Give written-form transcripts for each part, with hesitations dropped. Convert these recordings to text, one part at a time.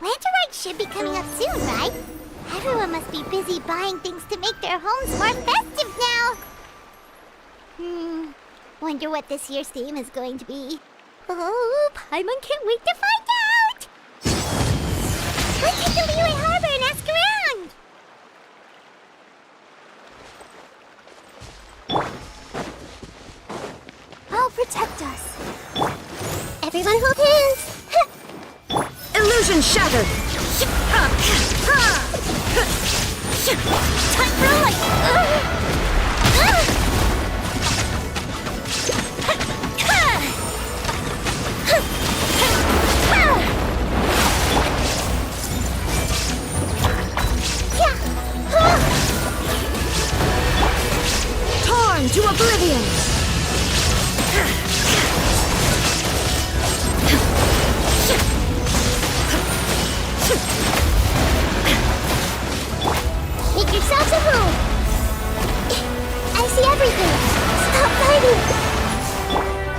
Lantern should be coming up soon, right? Everyone must be busy buying things to make their homes more festive now. Wonder what this year's theme is going to be. Oh, Paimon can't wait to find out! Let's head to Liyue Harbor and ask around! I'll protect us. Everyone hold hands! Illusion shattered! Time for a light! Torn to oblivion! Make yourselves at home! I see everything! Stop fighting!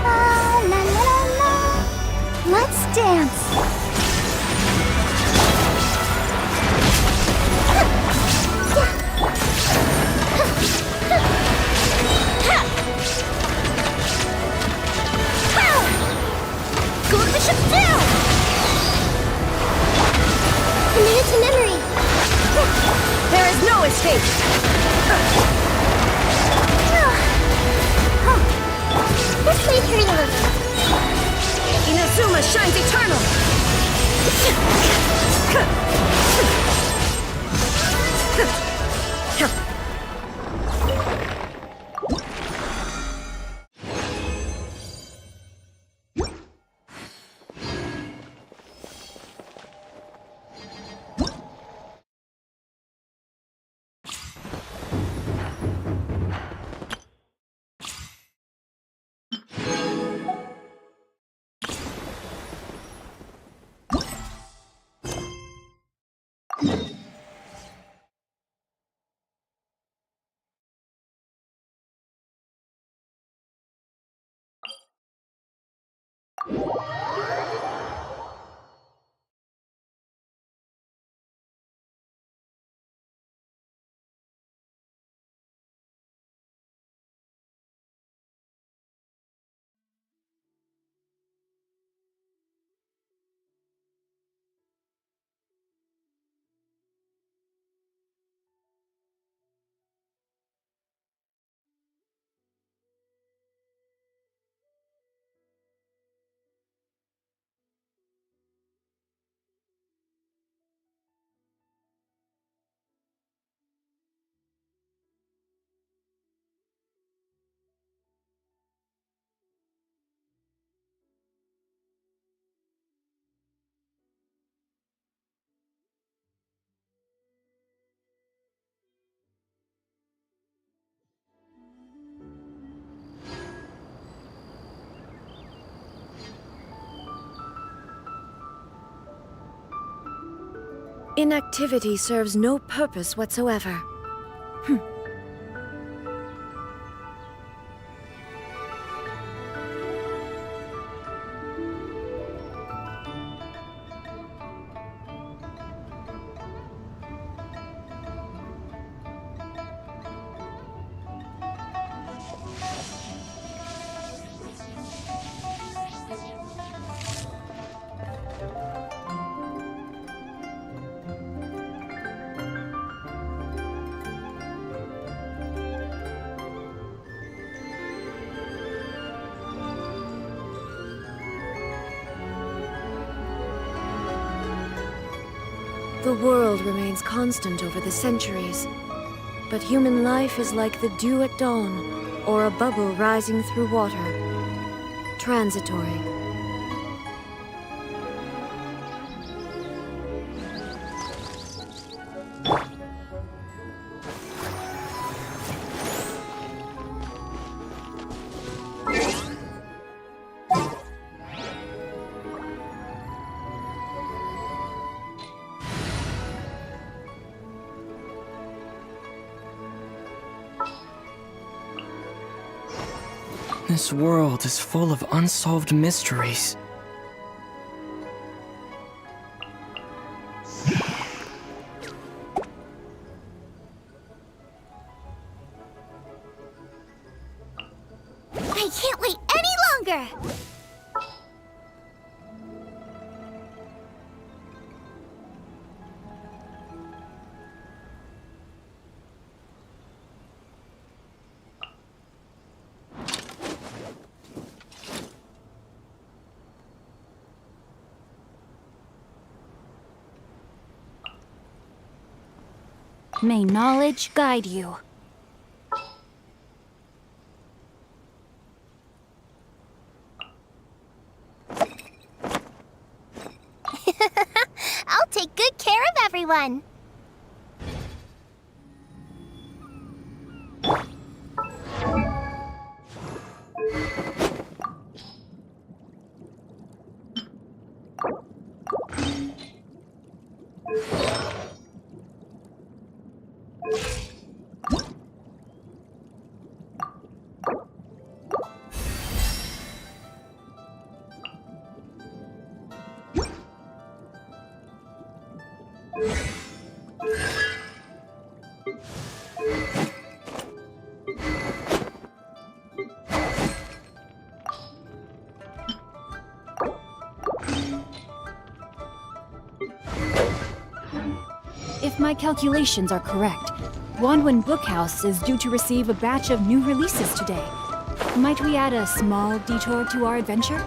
La la la la! Let's dance! Go to the ship down! Commit it to memory! There is no escape! This may hurt a little. Inazuma shines eternal! Inactivity serves no purpose whatsoever. The world remains constant over the centuries, but human life is like the dew at dawn, or a bubble rising through water. Transitory. This world is full of unsolved mysteries. I can't wait any longer! May knowledge guide you. I'll take good care of everyone. If my calculations are correct, Wanwen Bookhouse is due to receive a batch of new releases today. Might we add a small detour to our adventure?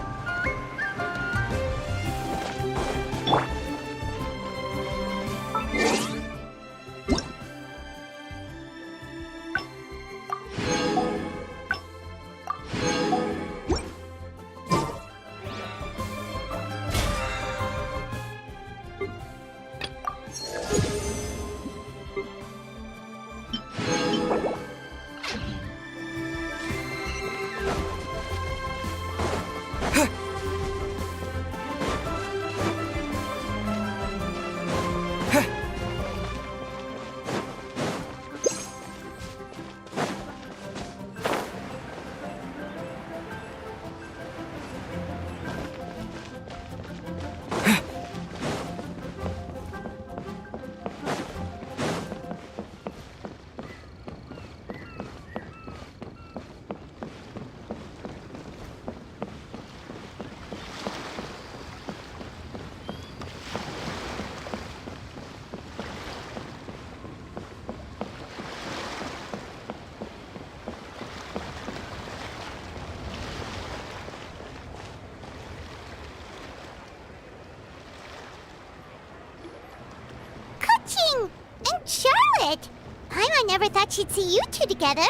Kuching! And Charlotte! I never thought she'd see you two together.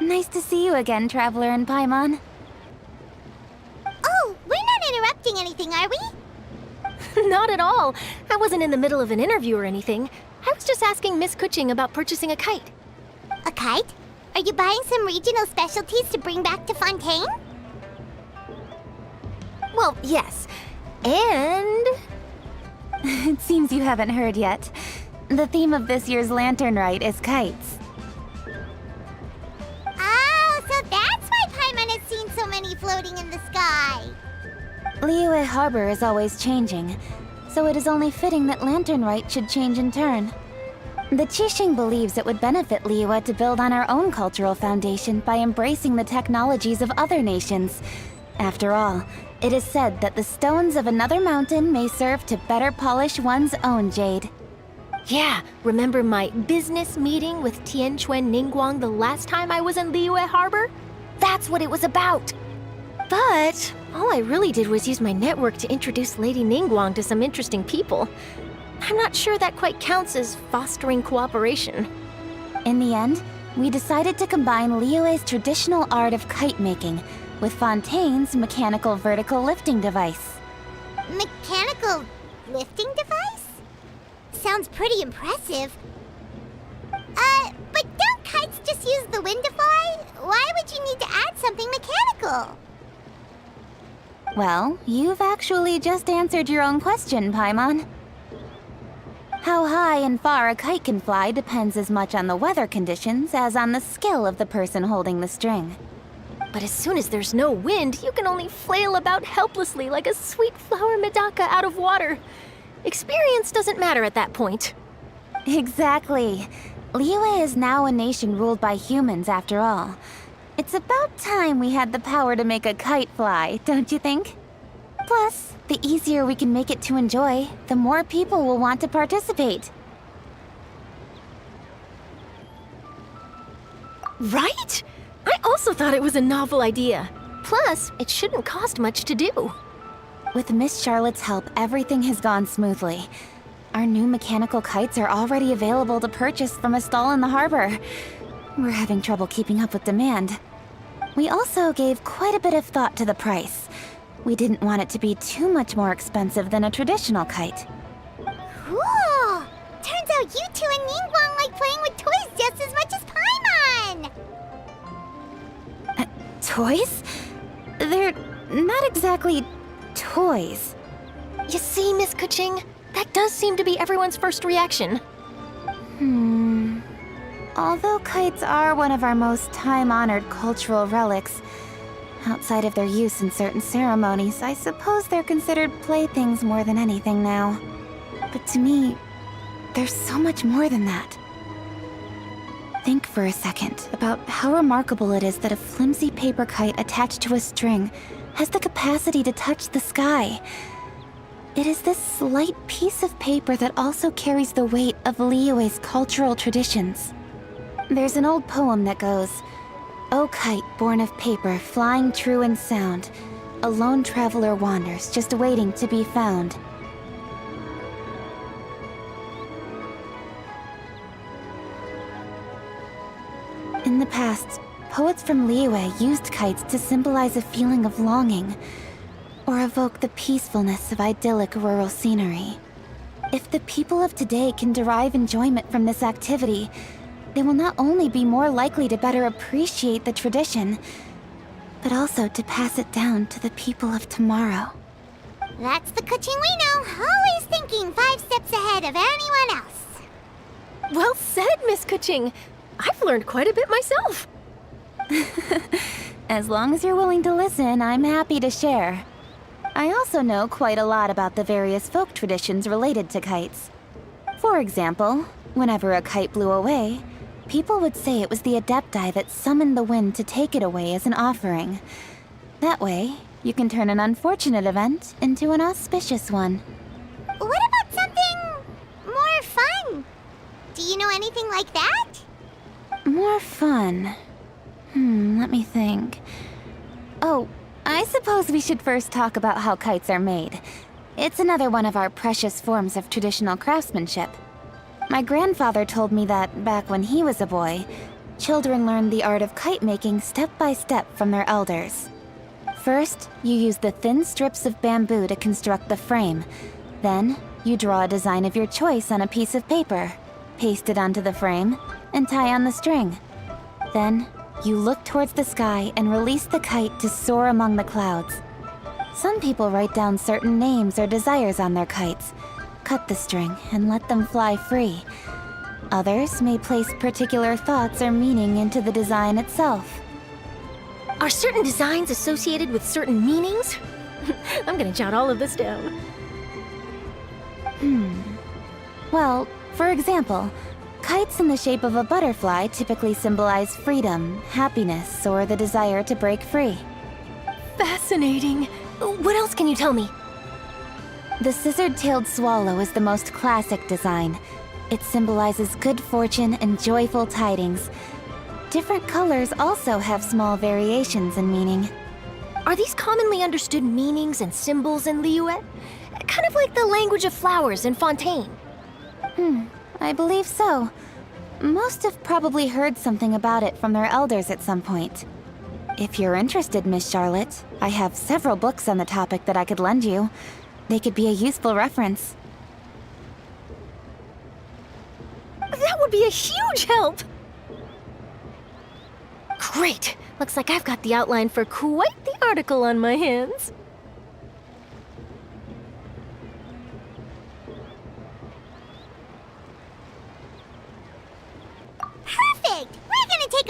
Nice to see you again, Traveler and Paimon. Oh, we're not interrupting anything, are we? Not at all. I wasn't in the middle of an interview or anything. I was just asking Miss Kuching about purchasing a kite. A kite? Are you buying some regional specialties to bring back to Fontaine? Well, yes. And... It seems you haven't heard yet. The theme of this year's Lantern Rite is kites. Oh, so that's why Paimon has seen so many floating in the sky. Liyue Harbor is always changing, so it is only fitting that Lantern Rite should change in turn. The Qixing believes it would benefit Liyue to build on our own cultural foundation by embracing the technologies of other nations. After all, it is said that the stones of another mountain may serve to better polish one's own jade. yeah, remember my business meeting with Tianquan Ningguang the last time I was in Liyue Harbor? That's what it was about. But all I really did was use my network to introduce Lady Ningguang to some interesting people. I'm not sure that quite counts as fostering cooperation. In the end, we decided to combine Liyue's traditional art of kite making with Fontaine's mechanical vertical lifting device. Mechanical lifting device? Sounds pretty impressive. But don't kites just use the wind to fly? Why would you need to add something mechanical? Well, you've actually just answered your own question, Paimon. How high and far a kite can fly depends as much on the weather conditions as on the skill of the person holding the string. But as soon as there's no wind, you can only flail about helplessly like a sweet flower medaka out of water. Experience doesn't matter at that point. Exactly. Liyue is now a nation ruled by humans after all. It's about time we had the power to make a kite fly, don't you think? Plus, the easier we can make it to enjoy, the more people will want to participate. Right? I also thought it was a novel idea. Plus, it shouldn't cost much to do. With Miss Charlotte's help, everything has gone smoothly. Our new mechanical kites are already available to purchase from a stall in the harbor. We're having trouble keeping up with demand. We also gave quite a bit of thought to the price. We didn't want it to be too much more expensive than a traditional kite. Cool! Turns out you two and Ningguang like playing with toys just as much as Paimon! Toys? They're not exactly toys. You see, Miss Kuching? That does seem to be everyone's first reaction. Although kites are one of our most time-honored cultural relics, outside of their use in certain ceremonies, I suppose they're considered playthings more than anything now. But to me, there's so much more than that. Think for a second about how remarkable it is that a flimsy paper kite attached to a string has the capacity to touch the sky. It is this slight piece of paper that also carries the weight of Liyue's cultural traditions. There's an old poem that goes, "O kite born of paper, flying true in sound, a lone traveler wanders, just waiting to be found." In the past, poets from Liyue used kites to symbolize a feeling of longing, or evoke the peacefulness of idyllic rural scenery. If the people of today can derive enjoyment from this activity, they will not only be more likely to better appreciate the tradition, but also to pass it down to the people of tomorrow. That's the Kuching we know, always thinking 5 steps ahead of anyone else. Well said, Miss Kuching. I've learned quite a bit myself. As long as you're willing to listen, I'm happy to share. I also know quite a lot about the various folk traditions related to kites. For example, whenever a kite blew away, people would say it was the Adepti that summoned the wind to take it away as an offering. That way, you can turn an unfortunate event into an auspicious one. What about something more fun? Do you know anything like that? More fun. Let me think. Oh, I suppose we should first talk about how kites are made. It's another one of our precious forms of traditional craftsmanship. My grandfather told me that, back when he was a boy, children learned the art of kite making step by step from their elders. First, you use the thin strips of bamboo to construct the frame. Then, you draw a design of your choice on a piece of paper, paste it onto the frame, and tie on the string. Then, you look towards the sky and release the kite to soar among the clouds. Some people write down certain names or desires on their kites, cut the string, and let them fly free. Others may place particular thoughts or meaning into the design itself. Are certain designs associated with certain meanings? I'm gonna jot all of this down. Well, for example, kites in the shape of a butterfly typically symbolize freedom, happiness, or the desire to break free. Fascinating. What else can you tell me? The scissored-tailed swallow is the most classic design. It symbolizes good fortune and joyful tidings. Different colors also have small variations in meaning. Are these commonly understood meanings and symbols in Liyue? Kind of like the language of flowers in Fontaine. I believe so. Most have probably heard something about it from their elders at some point. If you're interested, Miss Charlotte, I have several books on the topic that I could lend you. They could be a useful reference. That would be a huge help! Great! Looks like I've got the outline for quite the article on my hands.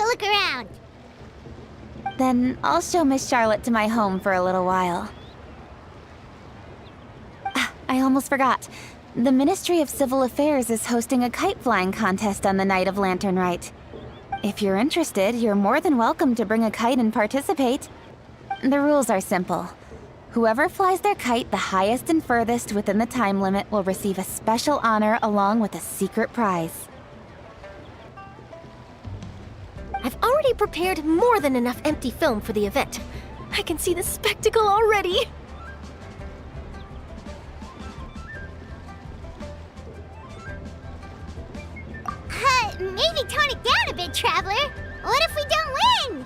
look around. Then I'll show Miss Charlotte to my home for a little while. I almost forgot. The Ministry of Civil Affairs is hosting a kite flying contest on the night of Lantern Rite. If you're interested, you're more than welcome to bring a kite and participate. The rules are simple. Whoever flies their kite the highest and furthest within the time limit will receive a special honor along with a secret prize. I've already prepared more than enough empty film for the event. I can see the spectacle already. Maybe tone it down a bit, Traveler. What if we don't win?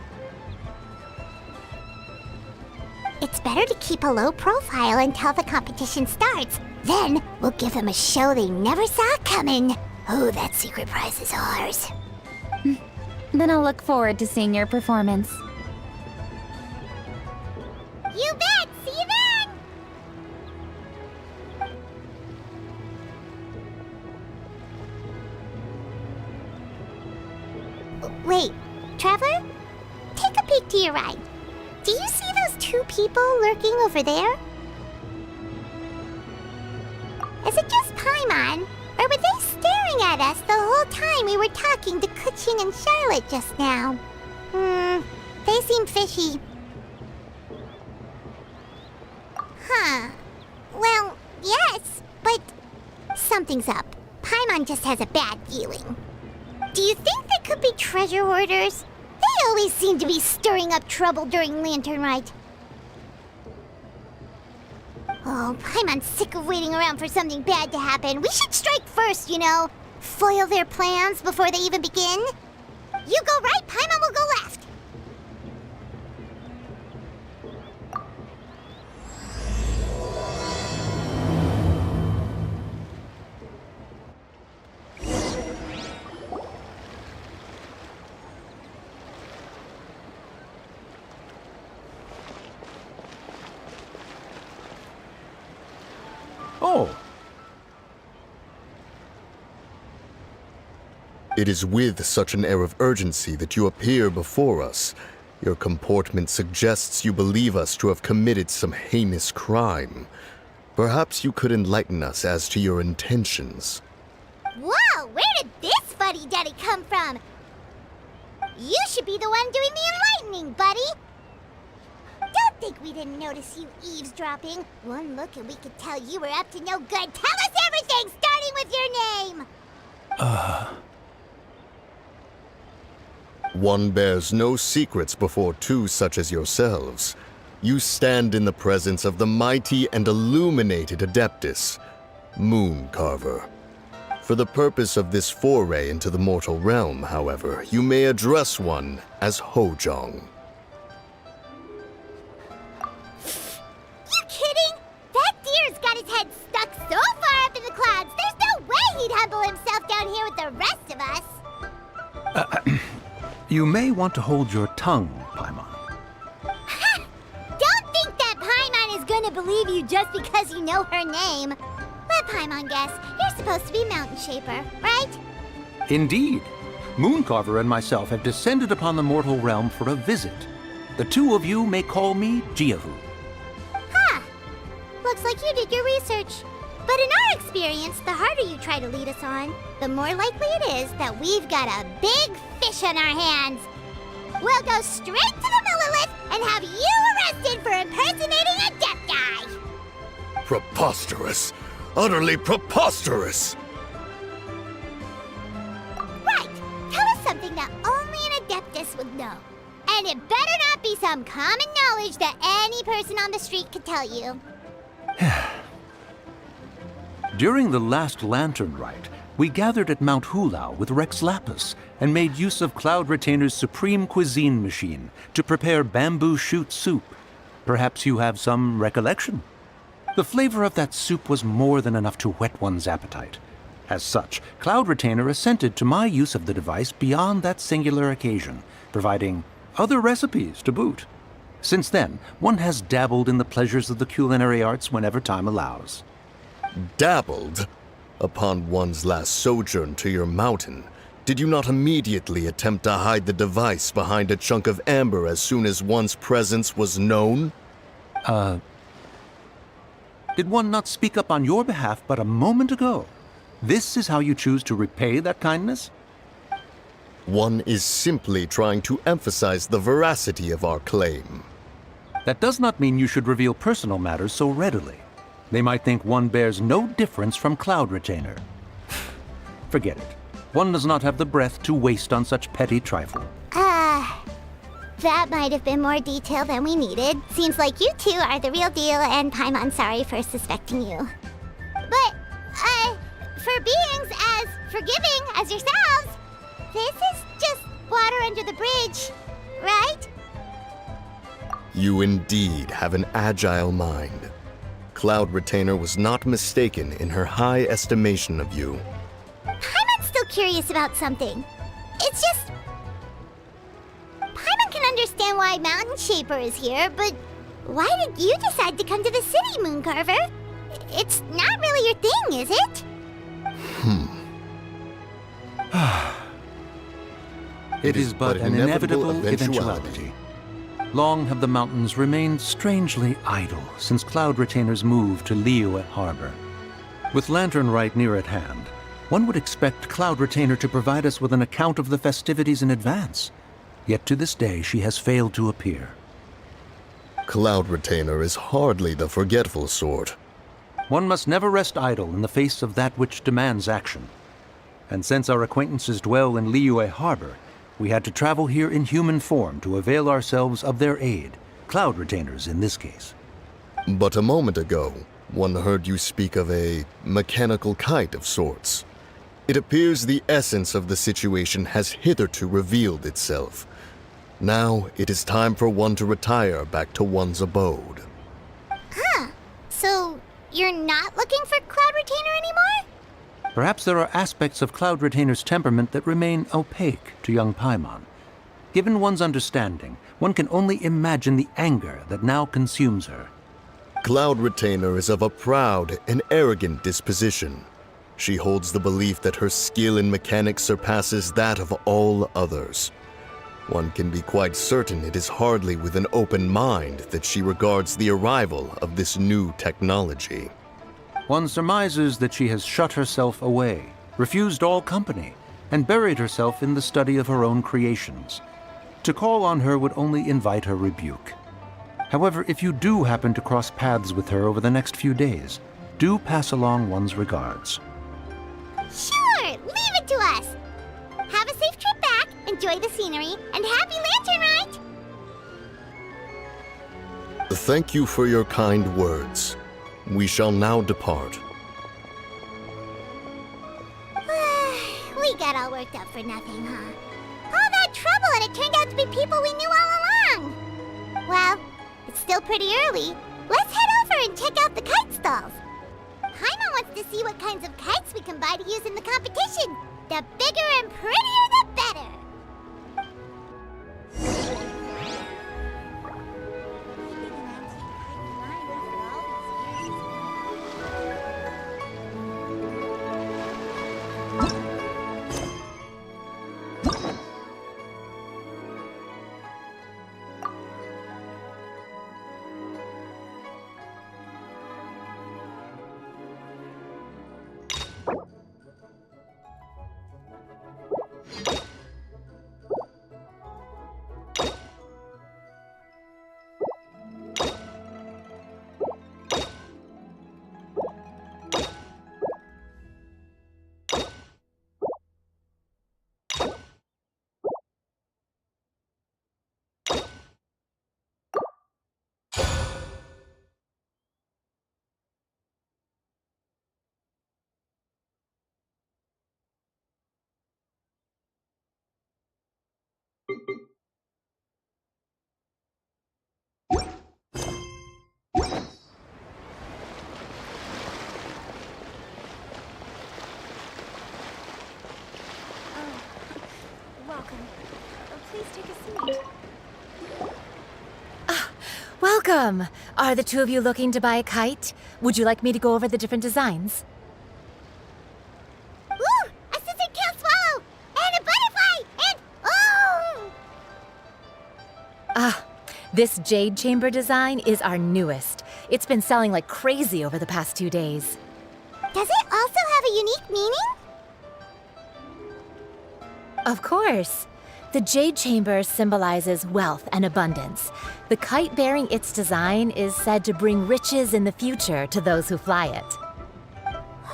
It's better to keep a low profile until the competition starts. Then we'll give them a show they never saw coming. Oh, that secret prize is ours. Then I'll look forward to seeing your performance. You bet! See you then! Wait, Traveler? Take a peek to your right. Do you see those two people lurking over there? Is it just Paimon? Or were they staring at us the whole time we were talking to Kuching and Charlotte just now? They seem fishy. Huh. Well, yes, but something's up. Paimon just has a bad feeling. Do you think they could be treasure hoarders? They always seem to be stirring up trouble during Lantern Rite. Oh, Paimon's sick of waiting around for something bad to happen. We should strike first, you know. Foil their plans before they even begin. You go right, Paimon will go left. Oh. It is with such an air of urgency that you appear before us. Your comportment suggests you believe us to have committed some heinous crime. Perhaps you could enlighten us as to your intentions. Whoa, where did this fuddy-duddy come from? You should be the one doing the enlightening, buddy. Don't think we didn't notice you eavesdropping. One look and we could tell you were up to no good. Tell us everything, starting with your name! One bears no secrets before two such as yourselves. You stand in the presence of the mighty and illuminated Adeptus, Mooncarver. For the purpose of this foray into the mortal realm, however, you may address one as Hojong. You kidding? That deer's got his head stuck so far up in the clouds, there's no way he'd humble himself down here with the rest of us. You may want to hold your tongue, Paimon. Don't think that Paimon is gonna believe you just because you know her name. Let Paimon guess. You're supposed to be Mountain Shaper, right? Indeed. Mooncarver and myself have descended upon the mortal realm for a visit. The two of you may call me Jiahu. Huh. Looks like you did your research. But in our experience, the harder you try to lead us on, the more likely it is that we've got a big fish on our hands. We'll go straight to the Millilith and have you arrested for impersonating a deaf guy. Preposterous! Utterly preposterous! Right. Tell us something that only an Adeptus would know. And it better not be some common knowledge that any person on the street could tell you. During the last Lantern Rite, we gathered at Mount Hulao with Rex Lapis and made use of Cloud Retainer's supreme cuisine machine to prepare bamboo shoot soup. Perhaps you have some recollection? The flavor of that soup was more than enough to whet one's appetite. As such, Cloud Retainer assented to my use of the device beyond that singular occasion, providing other recipes to boot. Since then, one has dabbled in the pleasures of the culinary arts whenever time allows. Dabbled? Upon one's last sojourn to your mountain, Did you not immediately attempt to hide the device behind a chunk of amber as soon as one's presence was known? Did one not speak up on your behalf but a moment ago? This is how you choose to repay that kindness? One is simply trying to emphasize the veracity of our claim. That does not mean you should reveal personal matters so readily. They might think one bears no difference from Cloud Retainer. Forget it. One does not have the breath to waste on such petty trifle. That might have been more detail than we needed. Seems like you two are the real deal, and Paimon's sorry for suspecting you. But, for beings as forgiving as yourselves, this is just water under the bridge, right? You indeed have an agile mind. Cloud Retainer was not mistaken in her high estimation of you. Paimon's still curious about something. It's just... Paimon can understand why Mountain Shaper is here, but why did you decide to come to the city, Mooncarver? It's not really your thing, is it? It is but an inevitable eventuality. Long have the mountains remained strangely idle since Cloud Retainer's move to Liyue Harbor. With Lantern Rite near at hand, one would expect Cloud Retainer to provide us with an account of the festivities in advance. Yet to this day she has failed to appear. Cloud Retainer is hardly the forgetful sort. One must never rest idle in the face of that which demands action. And since our acquaintances dwell in Liyue Harbor, we had to travel here in human form to avail ourselves of their aid, Cloud Retainers in this case. But a moment ago, one heard you speak of a mechanical kite of sorts. It appears the essence of the situation has hitherto revealed itself. Now it is time for one to retire back to one's abode. So, you're not looking for Cloud Retainer anymore? Perhaps there are aspects of Cloud Retainer's temperament that remain opaque to young Paimon. Given one's understanding, one can only imagine the anger that now consumes her. Cloud Retainer is of a proud and arrogant disposition. She holds the belief that her skill in mechanics surpasses that of all others. One can be quite certain it is hardly with an open mind that she regards the arrival of this new technology. One surmises that she has shut herself away, refused all company, and buried herself in the study of her own creations. To call on her would only invite her rebuke. However, if you do happen to cross paths with her over the next few days, do pass along one's regards. Sure, leave it to us. Have a safe trip back, enjoy the scenery, and happy Lantern Rite! Thank you for your kind words. We shall now depart. We got all worked up for nothing, huh? All that trouble and it turned out to be people we knew all along! Well, it's still pretty early. Let's head over and check out the kite stalls. Paimon wants to see what kinds of kites we can buy to use in the competition. The bigger and prettier, the better! Welcome. Please take a seat. Welcome! Are the two of you looking to buy a kite? Would you like me to go over the different designs? Ooh! A scissor can't swallow! And a This jade chamber design is our newest. It's been selling like crazy over the past 2 days. Does it also have a unique meaning? Of course. The jade chamber symbolizes wealth and abundance. The kite bearing its design is said to bring riches in the future to those who fly it.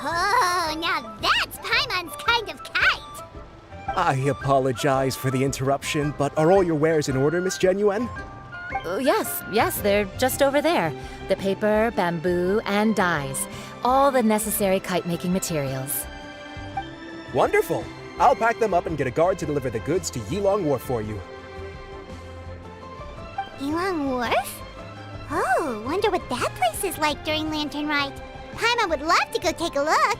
Oh, now that's Paimon's kind of kite! I apologize for the interruption, but are all your wares in order, Miss Genuine? Yes, they're just over there. The paper, bamboo, and dyes. All the necessary kite-making materials. Wonderful! I'll pack them up and get a guard to deliver the goods to Yilong Wharf for you. Yilong Wharf? Oh, wonder what that place is like during Lantern Rite. Paimon would love to go take a look.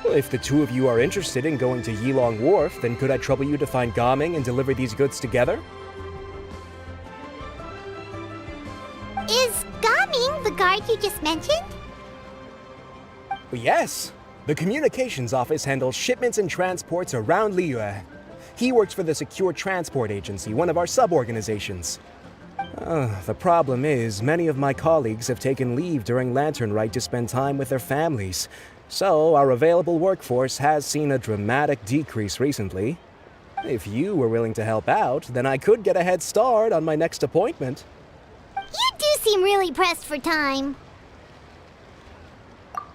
Well, if the two of you are interested in going to Yilong Wharf, then could I trouble you to find Gaming and deliver these goods together? Is Gaming the guard you just mentioned? Yes. The communications office handles shipments and transports around Liyue. He works for the Secure Transport Agency, one of our sub-organizations. The problem is, many of my colleagues have taken leave during Lantern Rite to spend time with their families. So, our available workforce has seen a dramatic decrease recently. If you were willing to help out, then I could get a head start on my next appointment. You do seem really pressed for time.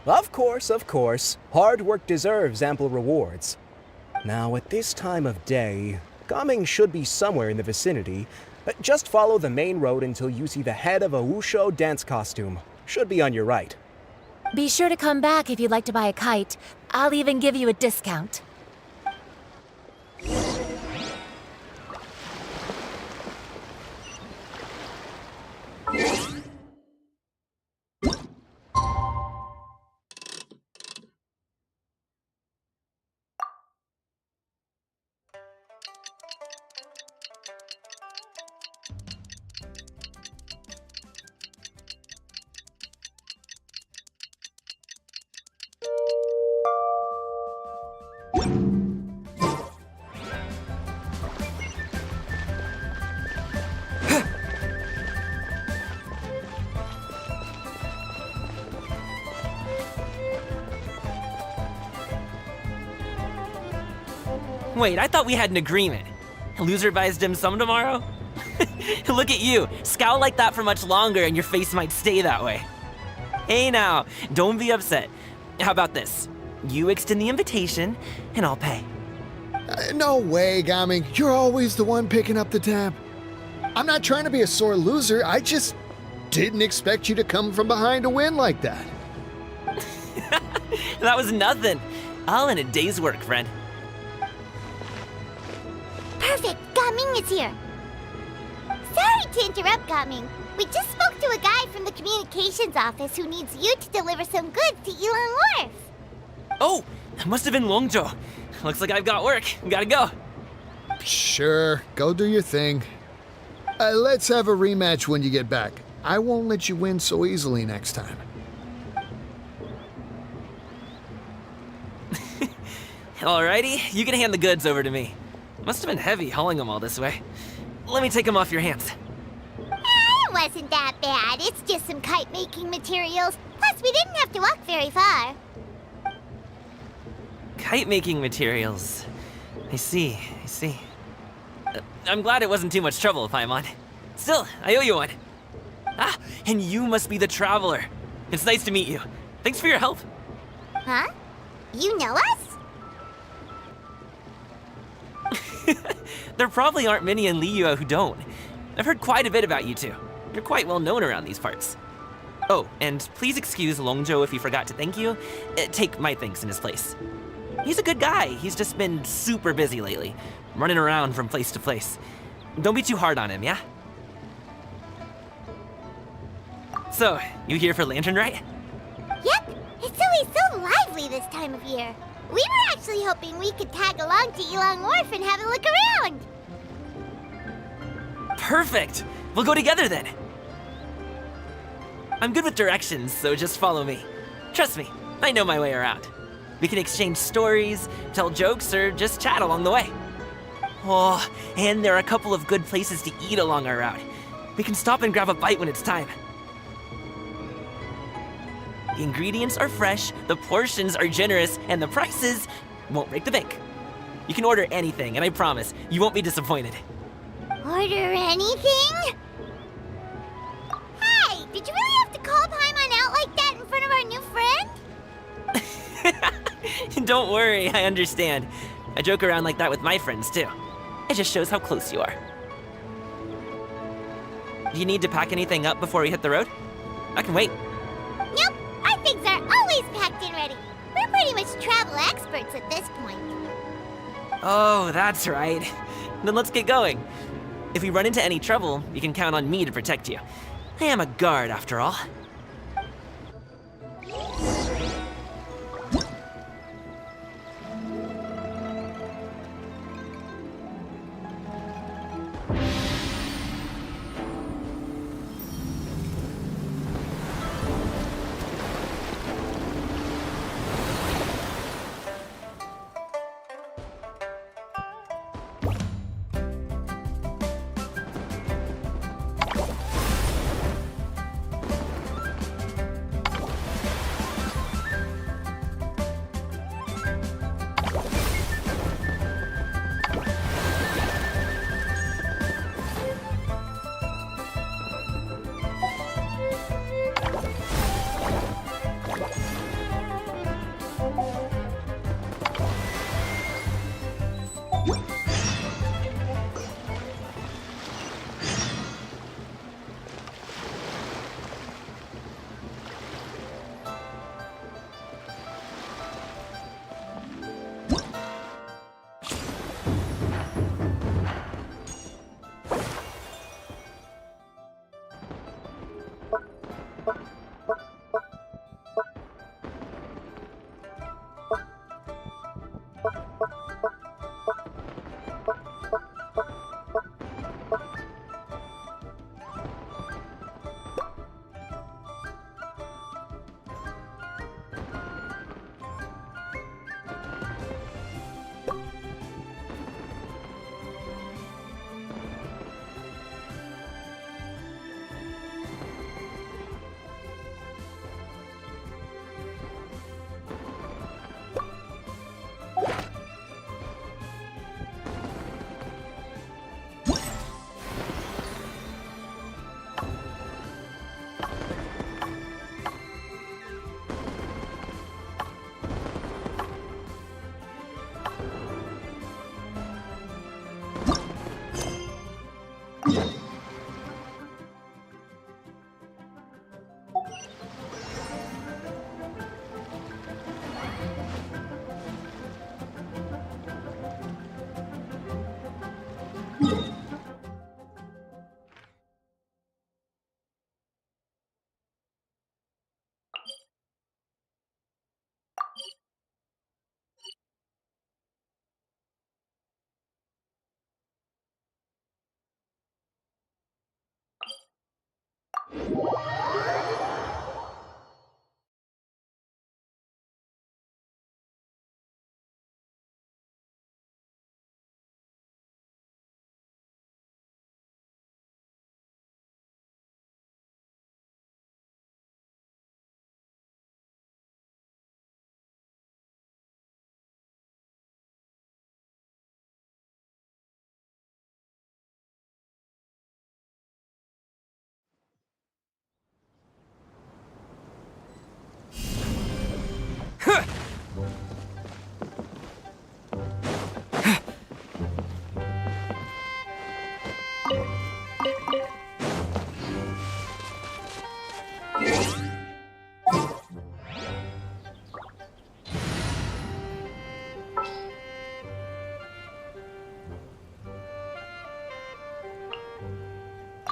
Of course. Hard work deserves ample rewards. Now, at this time of day, Gaming should be somewhere in the vicinity. Just follow the main road until you see the head of a Wushu dance costume. Should be on your right. Be sure to come back if you'd like to buy a kite. I'll even give you a discount. Wait, I thought we had an agreement. Loser buys dim sum tomorrow? Look at you, scowl like that for much longer and your face might stay that way. Hey now, don't be upset. How about this? You extend the invitation, and I'll pay. No way, Gaming. You're always the one picking up the tab. I'm not trying to be a sore loser. I just didn't expect you to come from behind to win like that. That was nothing. All in a day's work, friend. Perfect, Gaming is here. Sorry to interrupt, Gaming. We just spoke to a guy from the communications office who needs you to deliver some goods to Yilong Wharf. Oh, that must have been Longzhou. Looks like I've got work. Gotta go. Sure, go do your thing. Let's have a rematch when you get back. I won't let you win so easily next time. Alrighty, you can hand the goods over to me. Must have been heavy hauling them all this way. Let me take them off your hands. It wasn't that bad. It's just some kite-making materials. Plus, we didn't have to walk very far. Kite-making materials. I see. I'm glad it wasn't too much trouble, Paimon. Still, I owe you one. Ah, and you must be the traveler. It's nice to meet you. Thanks for your help. Huh? You know us? There probably aren't many in Liyue who don't. I've heard quite a bit about you two. You're quite well known around these parts. Oh, and please excuse Longzhou if he forgot to thank you. Take my thanks in his place. He's a good guy. He's just been super busy lately, running around from place to place. Don't be too hard on him, yeah? So, you here for Lantern Rite? Yep. It's always so lively this time of year. We were actually hoping we could tag along to Yilong Wharf and have a look around. Perfect! We'll go together then. I'm good with directions, so just follow me. Trust me, I know my way around. We can exchange stories, tell jokes, or just chat along the way. Oh, and there are a couple of good places to eat along our route. We can stop and grab a bite when it's time. The ingredients are fresh, the portions are generous, and the prices won't break the bank. You can order anything, and I promise, you won't be disappointed. Order anything? Hey, did you really have to call Paimon out like that in front of our new friend? Don't worry, I understand. I joke around like that with my friends, too. It just shows how close you are. Do you need to pack anything up before we hit the road? I can wait. Nope, our things are always packed and ready. We're pretty much travel experts at this point. Oh, that's right. Then let's get going. If we run into any trouble, you can count on me to protect you. I am a guard, after all.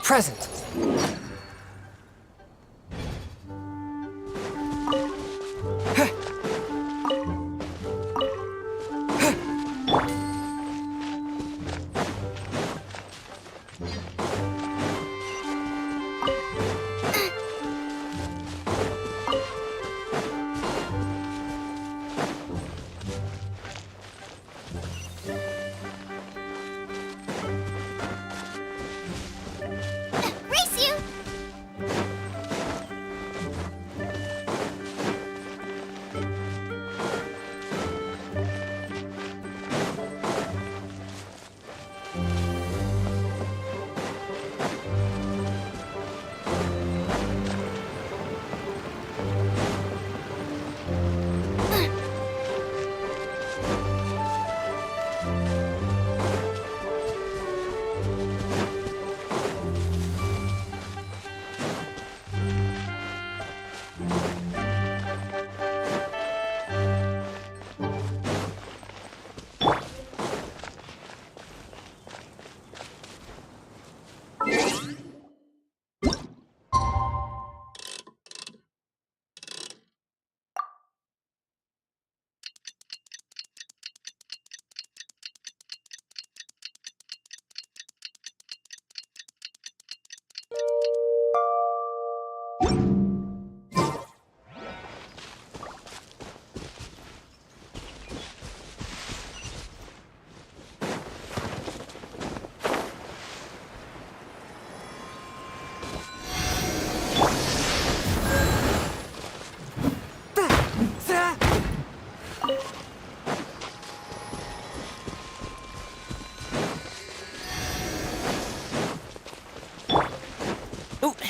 Present.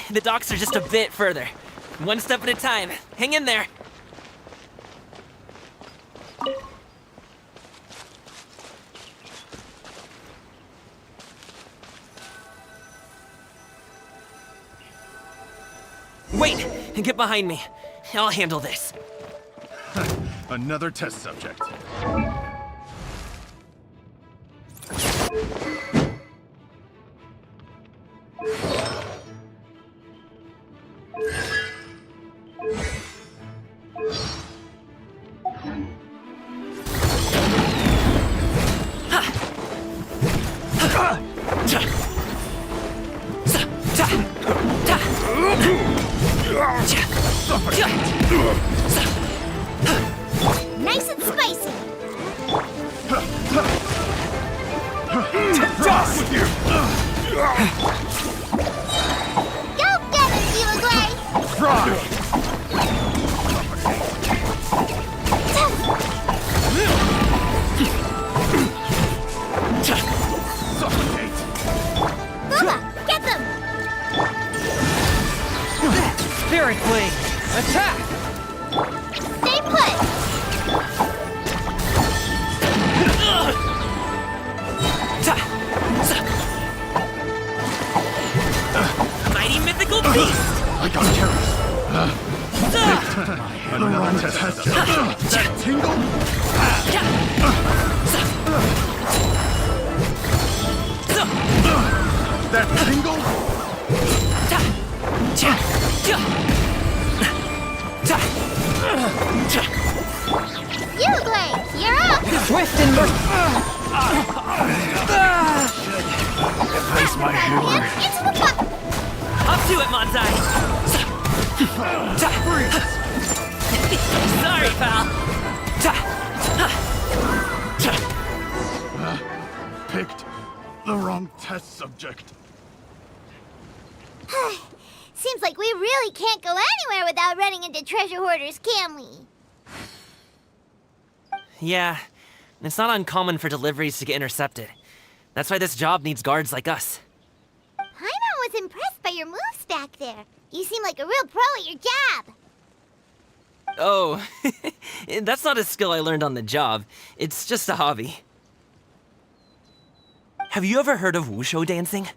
The docks are just a bit further. One step at a time. Hang in there. Wait! Get behind me. I'll handle this. Another test subject. Nice and spicy. With you! Go get it, Uruguay! Try! Suffocate! Booba, get them! Spirit Blade! Attack! Stay put! Mighty mythical beast! I got carried. Another test subject. That tingle? That tingle? Uruguay, you're up! Swift and Brace my humor. Into the butt! Up to it, Manzai! Sorry, pal! Picked the wrong test subject. Seems like we really can't go anywhere without running into treasure hoarders, can we? Yeah, it's not uncommon for deliveries to get intercepted. That's why this job needs guards like us. Paimon was impressed by your moves back there. You seem like a real pro at your job. Oh, that's not a skill I learned on the job. It's just a hobby. Have you ever heard of wushu dancing?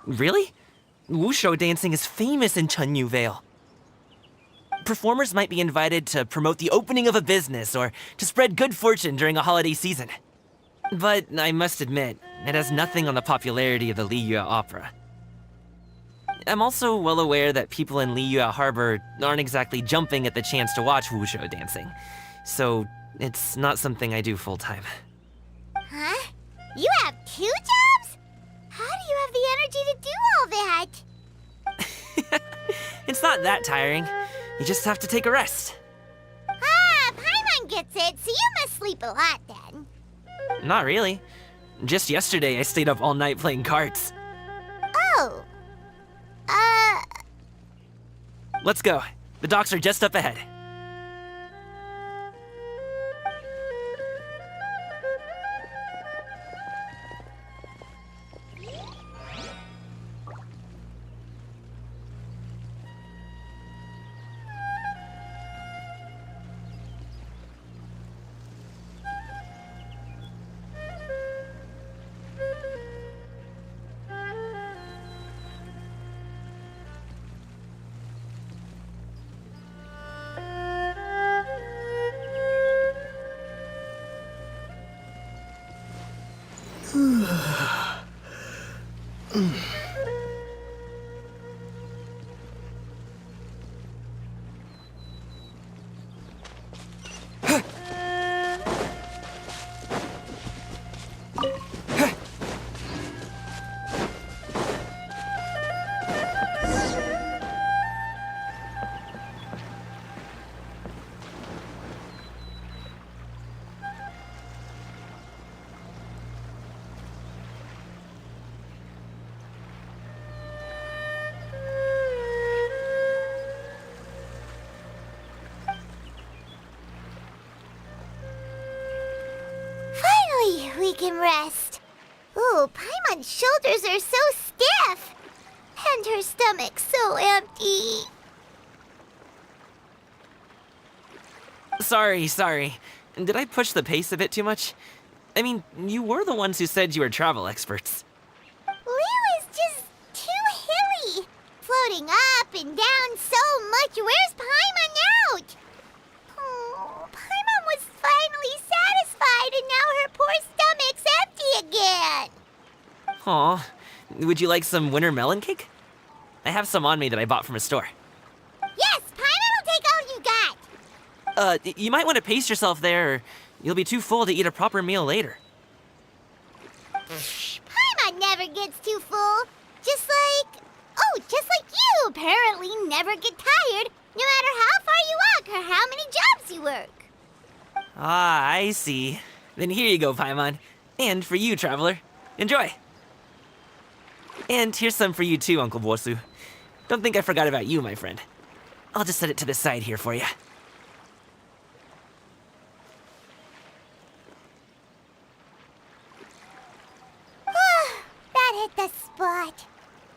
Really? Wushu dancing is famous in Chunyu Vale. Performers might be invited to promote the opening of a business or to spread good fortune during a holiday season. But I must admit, it has nothing on the popularity of the Liyue opera. I'm also well aware that people in Liyue Harbor aren't exactly jumping at the chance to watch wushu dancing, so it's not something I do full-time. Huh? You have 2 jobs? How do you have the energy to do all that? It's not that tiring. You just have to take a rest. Ah, Paimon gets it, so you must sleep a lot then. Not really. Just yesterday, I stayed up all night playing cards. Oh. Let's go. The docks are just up ahead. We can rest. Ooh, Ooh, Paimon's shoulders are so stiff! And her stomach's so empty. Sorry. Did I push the pace a bit too much? I mean, you were the ones who said you were travel experts. Liu is just too hilly. Floating up and down so much. Where's Paimon out? Oh, Paimon was finally satisfied and now her poor stomach's empty again. Aw, would you like some winter melon cake? I have some on me that I bought from a store. Yes, Paimon will take all you got. You might want to pace yourself there, or you'll be too full to eat a proper meal later. Paimon never gets too full. Just like you apparently never get tired, no matter how far you walk or how many jobs you work. Ah, I see. Then here you go, Paimon. And for you, traveler. Enjoy. And here's some for you too, Uncle Bosu. Don't think I forgot about you, my friend. I'll just set it to the side here for you. That hit the spot.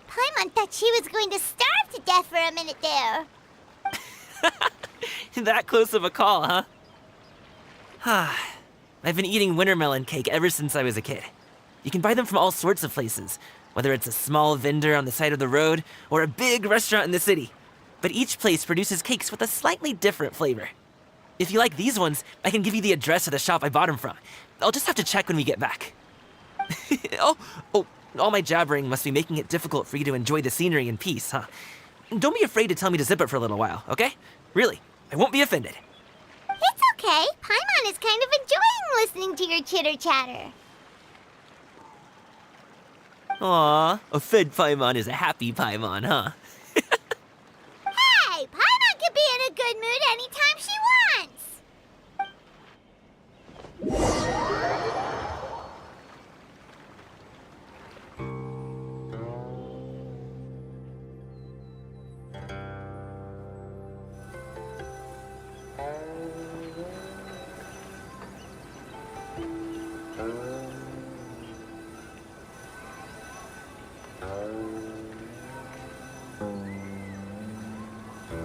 Paimon thought she was going to starve to death for a minute there. That close of a call, huh? I've been eating winter melon cake ever since I was a kid. You can buy them from all sorts of places, whether it's a small vendor on the side of the road or a big restaurant in the city. But each place produces cakes with a slightly different flavor. If you like these ones, I can give you the address of the shop I bought them from. I'll just have to check when we get back. Oh, all my jabbering must be making it difficult for you to enjoy the scenery in peace, huh? Don't be afraid to tell me to zip it for a little while, okay? Really, I won't be offended. It's okay. Paimon is kind of enjoying listening to your chitter-chatter. Aw, a fed Paimon is a happy Paimon, huh? Hey, Paimon can be in a good mood anytime she wants.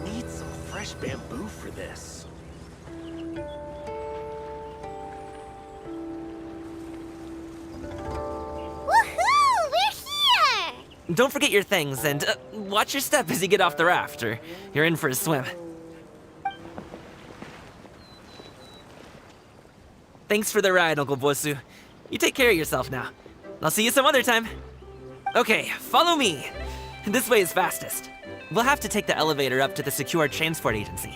Need some fresh bamboo for this. Woohoo! We're here! Don't forget your things, and watch your step as you get off the raft, or you're in for a swim. Thanks for the ride, Uncle Bosu. You take care of yourself now. I'll see you some other time. Okay, follow me. This way is fastest. We'll have to take the elevator up to the secure transport agency.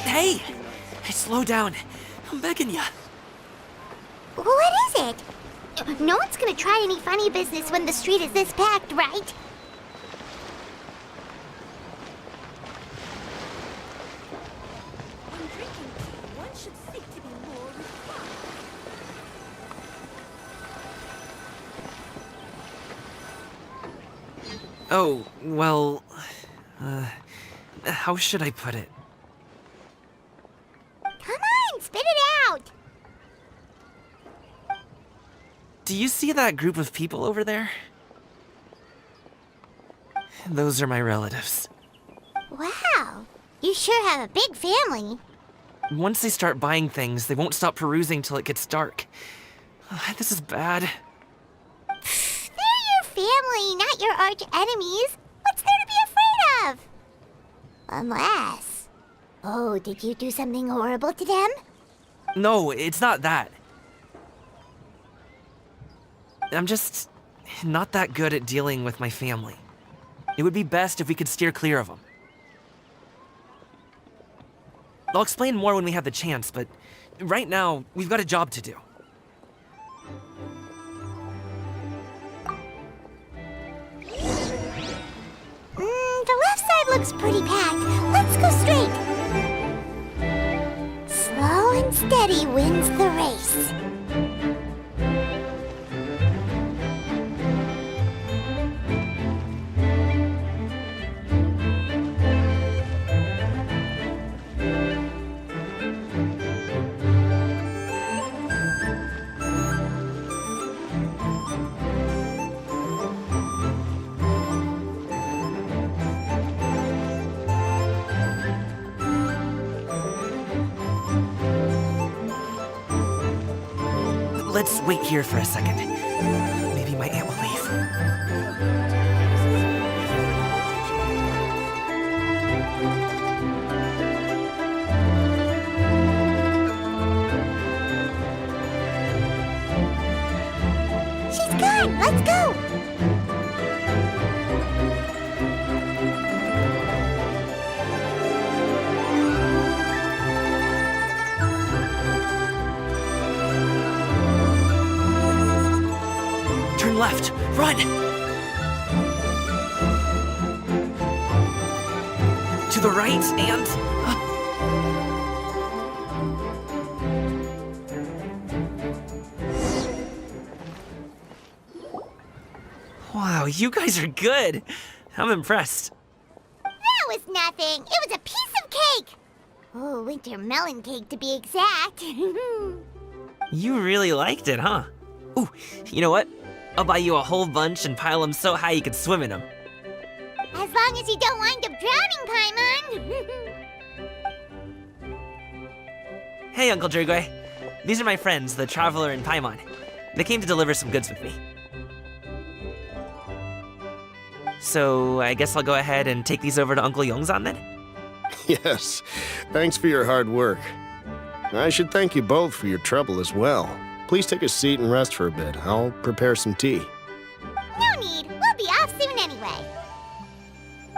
Hey! Slow down. I'm begging ya. What is it? No one's gonna try any funny business when the street is this packed, right? Oh, well... how should I put it? Come on, spit it out! Do you see that group of people over there? Those are my relatives. Wow, you sure have a big family. Once they start buying things, they won't stop perusing till it gets dark. This is bad. They're your family, not your arch enemies. What's there to be afraid of? Unless... Oh, did you do something horrible to them? No, it's not that. I'm just not that good at dealing with my family. It would be best if we could steer clear of them. I'll explain more when we have the chance, but right now, we've got a job to do. The left side looks pretty packed. Let's go straight. Slow and steady wins the race. Let's wait here for a second. Maybe my aunt will leave. She's gone. Let's go. Turn left! Run! To the right and... Wow, you guys are good! I'm impressed. That was nothing. It was a piece of cake. Oh, winter melon cake to be exact. You really liked it, huh? Ooh, you know what? I'll buy you a whole bunch and pile them so high you could swim in them. As long as you don't wind up drowning, Paimon. Hey, Uncle Jirgwe. These are my friends, the Traveler and Paimon. They came to deliver some goods with me. So, I guess I'll go ahead and take these over to Uncle Yongzan then? Yes, thanks for your hard work. I should thank you both for your trouble as well. Please take a seat and rest for a bit. I'll prepare some tea. No need. We'll be off soon anyway.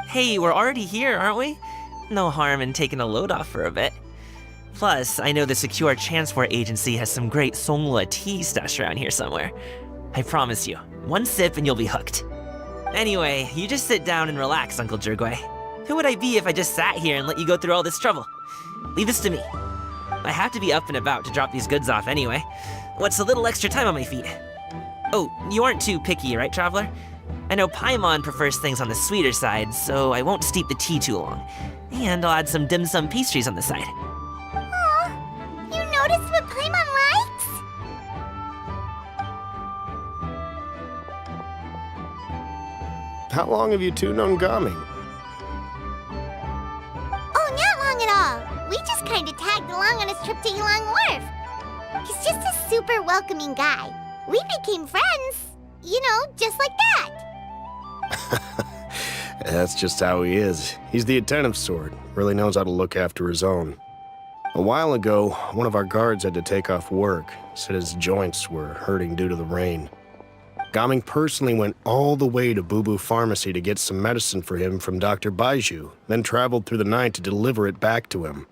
Hey, we're already here, aren't we? No harm in taking a load off for a bit. Plus, I know the Secure Transport Agency has some great Songhua tea stashed around here somewhere. I promise you, one sip and you'll be hooked. Anyway, you just sit down and relax, Uncle Jirgwe. Who would I be if I just sat here and let you go through all this trouble? Leave this to me. I have to be up and about to drop these goods off anyway. What's a little extra time on my feet? Oh, you aren't too picky, right, Traveler? I know Paimon prefers things on the sweeter side, so I won't steep the tea too long. And I'll add some dim sum pastries on the side. Aw, you noticed what Paimon likes? How long have you two known Gaming? Oh, not long at all. We just kind of tagged along on his trip to Yulong Wharf. He's just a super welcoming guy. We became friends, you know, just like that. That's just how he is. He's the attentive sort. Really knows how to look after his own. A while ago, one of our guards had to take off work. Said his joints were hurting due to the rain. Gaming personally went all the way to Boo Boo Pharmacy to get some medicine for him from Dr. Baiju, then traveled through the night to deliver it back to him.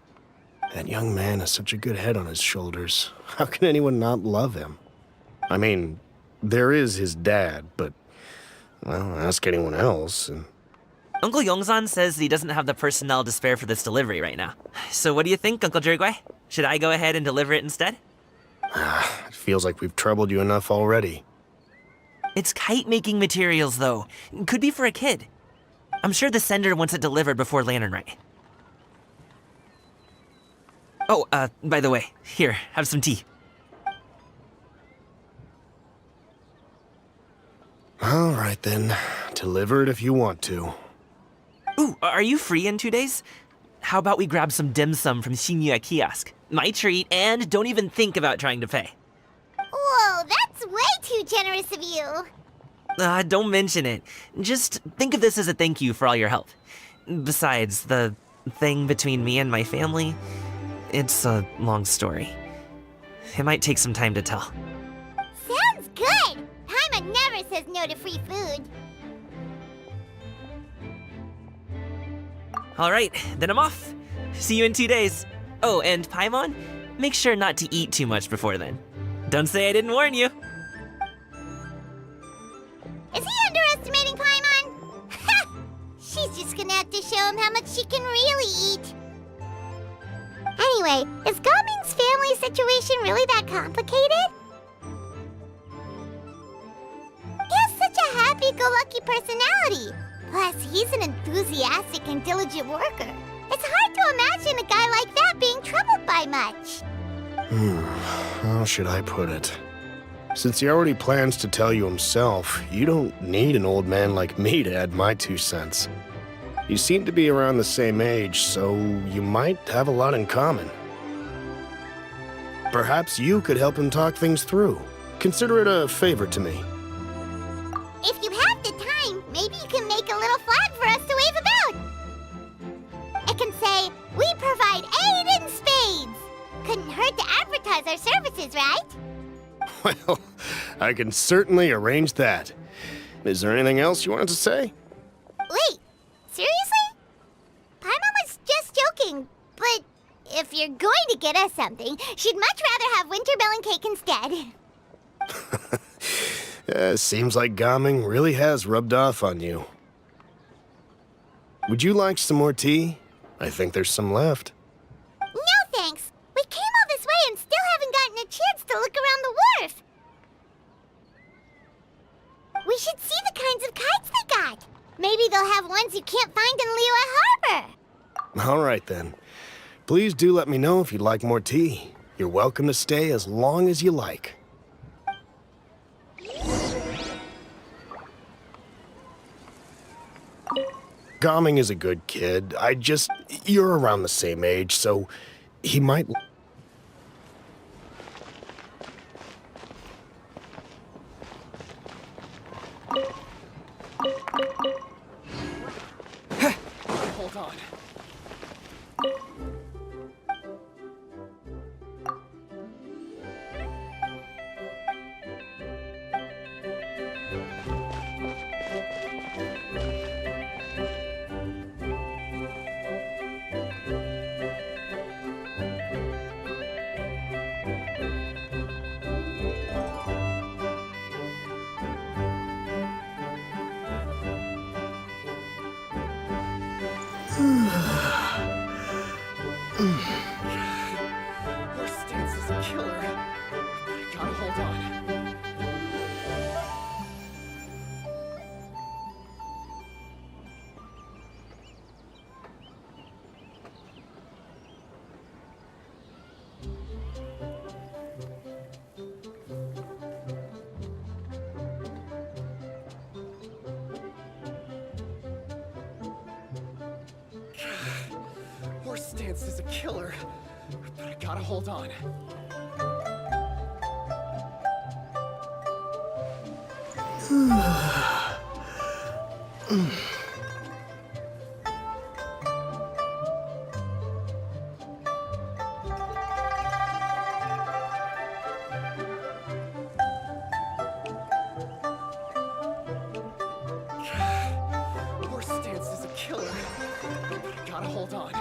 That young man has such a good head on his shoulders. How can anyone not love him? I mean, there is his dad, but, well, ask anyone else. And Uncle Yongzan says he doesn't have the personnel to spare for this delivery right now. So what do you think, Uncle Jirgwe? Should I go ahead and deliver it instead? It feels like we've troubled you enough already. It's kite-making materials, though. Could be for a kid. I'm sure the sender wants it delivered before Lantern Rite. Oh, by the way, here, have some tea. All right then. Deliver it if you want to. Ooh, are you free in 2 days? How about we grab some dim sum from Shinya Kiosk? My treat, and don't even think about trying to pay. Whoa, that's way too generous of you. Don't mention it. Just think of this as a thank you for all your help. Besides, the thing between me and my family, it's a long story. It might take some time to tell. Sounds good. Paimon never says no to free food. All right, then I'm off. See you in 2 days. Oh, and Paimon, make sure not to eat too much before then. Don't say I didn't warn you. Is he underestimating Paimon? Ha! She's just gonna have to show him how much she can really eat. Anyway, is Gaming's family situation really that complicated? He has such a happy-go-lucky personality. Plus, he's an enthusiastic and diligent worker. It's hard to imagine a guy like that being troubled by much. How should I put it? Since he already plans to tell you himself, you don't need an old man like me to add my 2 cents. You seem to be around the same age, so you might have a lot in common. Perhaps you could help him talk things through. Consider it a favor to me. If you have the time, maybe you can make a little flag for us to wave about. It can say, "We provide aid in spades." Couldn't hurt to advertise our services, right? Well, I can certainly arrange that. Is there anything else you wanted to say? Wait, seriously? Paimon was just joking, but if you're going to get us something, she'd much rather have winter melon cake instead. Seems like Gaming really has rubbed off on you. Would you like some more tea? I think there's some left. No thanks. We came all this way and still haven't gotten a chance to look around the wharf. We should see the kinds of kites they got. Maybe they'll have ones you can't find in Liyue Harbor. All right then. Please do let me know if you'd like more tea. You're welcome to stay as long as you like. Gaming is a good kid. You're around the same age, so he might... Hold on. Your stance is a killer, but I gotta hold on. Horse stance is a killer, but I gotta hold on. Horse stance is a killer, but I gotta hold on.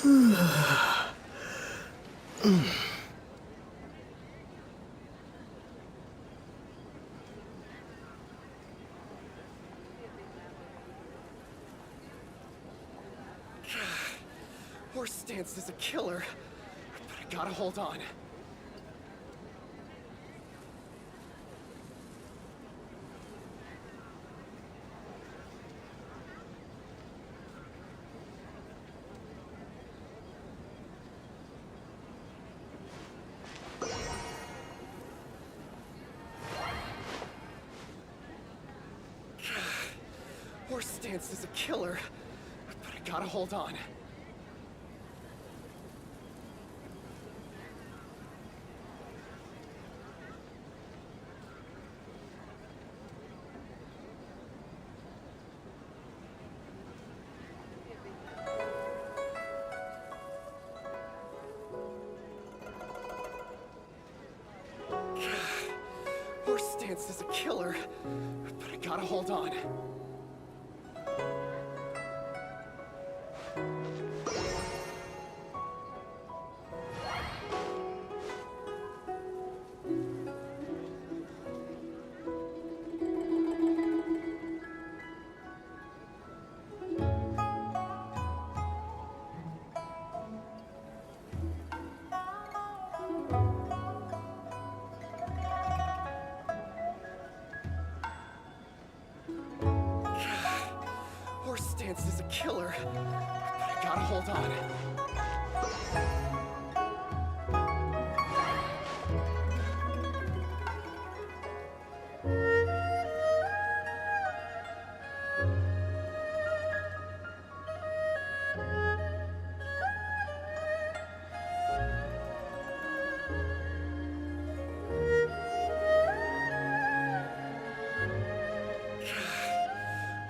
Horse stance is a killer, but I gotta hold on. Horse stance is a killer, but I gotta hold on. Horse stance is a killer, but I gotta hold on. Horse stance is a killer, but I gotta hold on.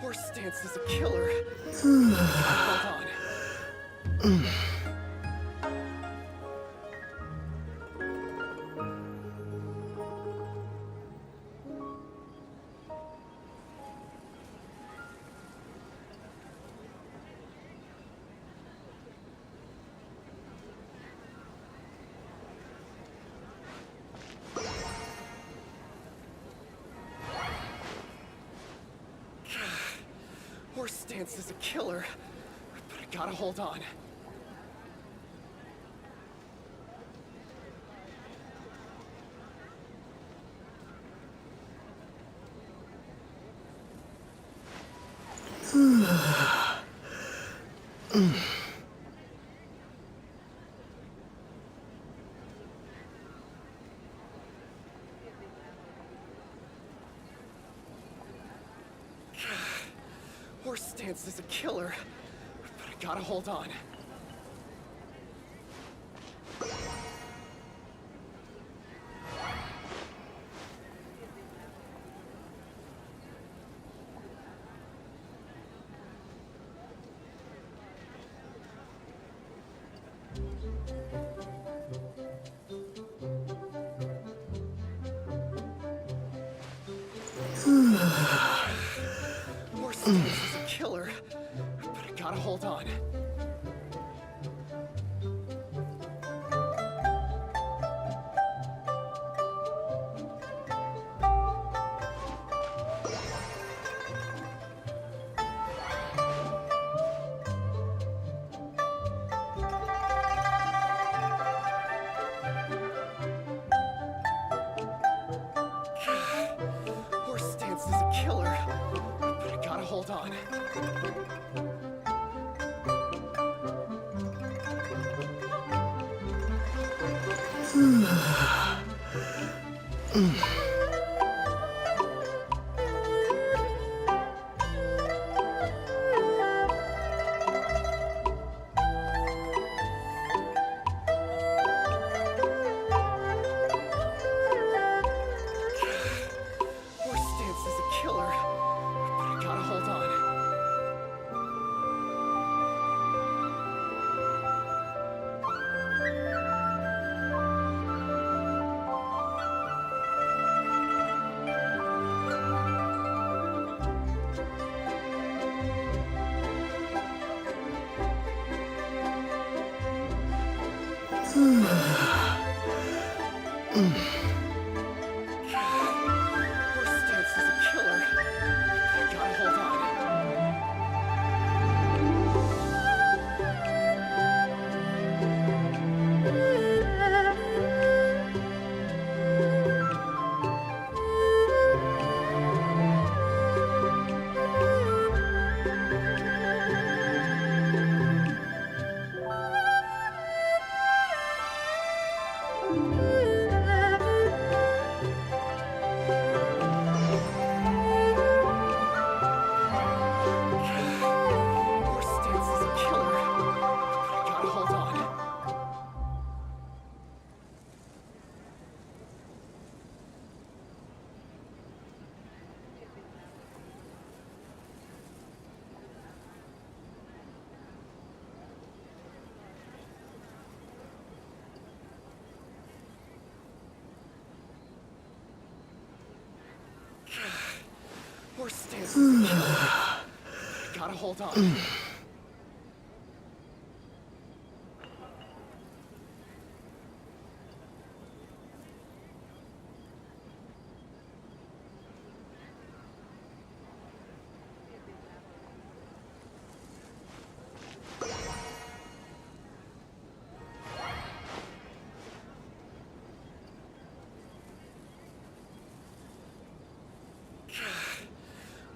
Horse stance is a killer. Hold on. Horse stance is a killer, but I gotta hold on. Horse stance is a killer, but I gotta hold on. Horse stance is a killer, but I gotta hold on. Horse stance is a killer, but I gotta hold on. Horse stance is a killer, but I gotta hold on. Horse stance is a killer. I gotta hold on. Horse stance is a killer. I gotta hold on.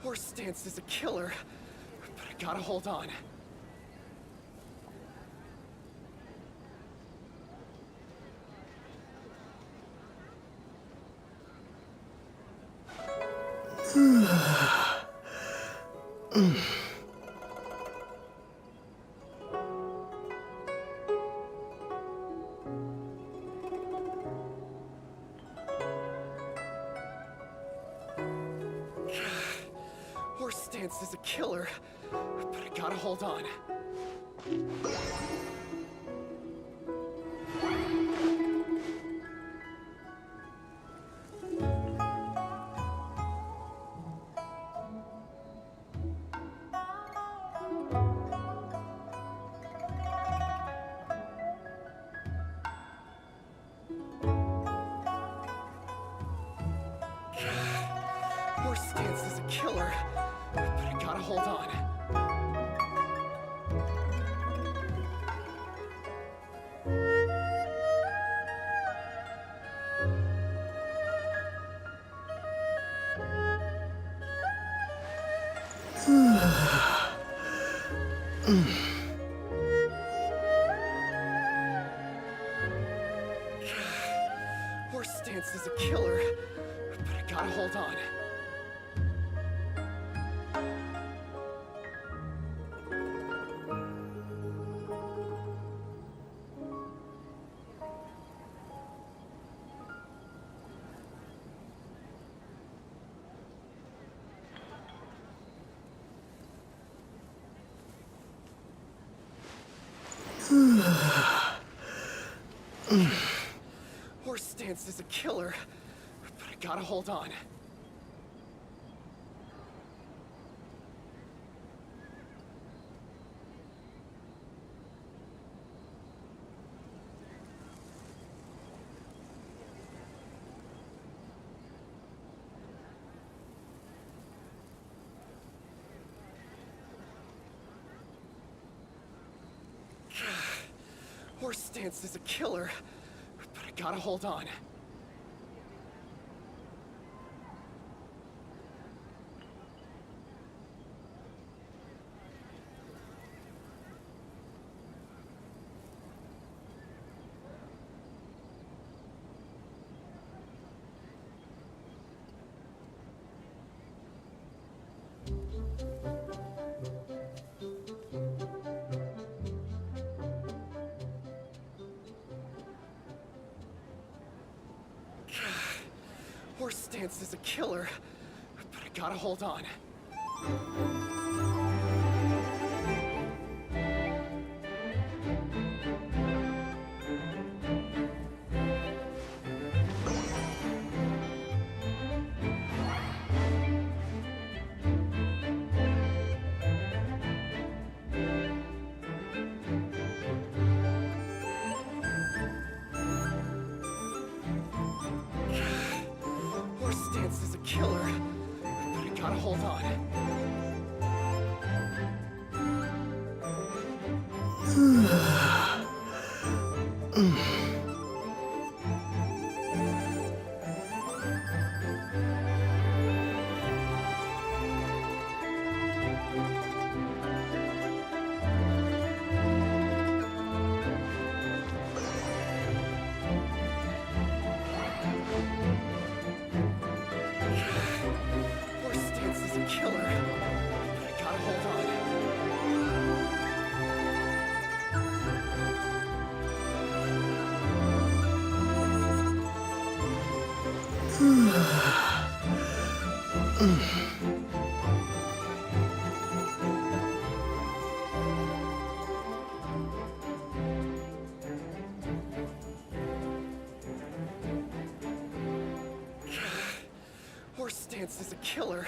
Horse stance is a killer. I gotta hold on. Horse stance is a killer, but I gotta hold on. Horse stance is a killer, but I gotta hold on. Horse stance is a killer, but I gotta hold on. Horse stance is a killer, but I gotta hold on. Horse stance is a killer, but I gotta hold on. Horse stance is a killer, but I gotta hold on. Horse stance is a killer, but I gotta hold on. Horse stance is a killer.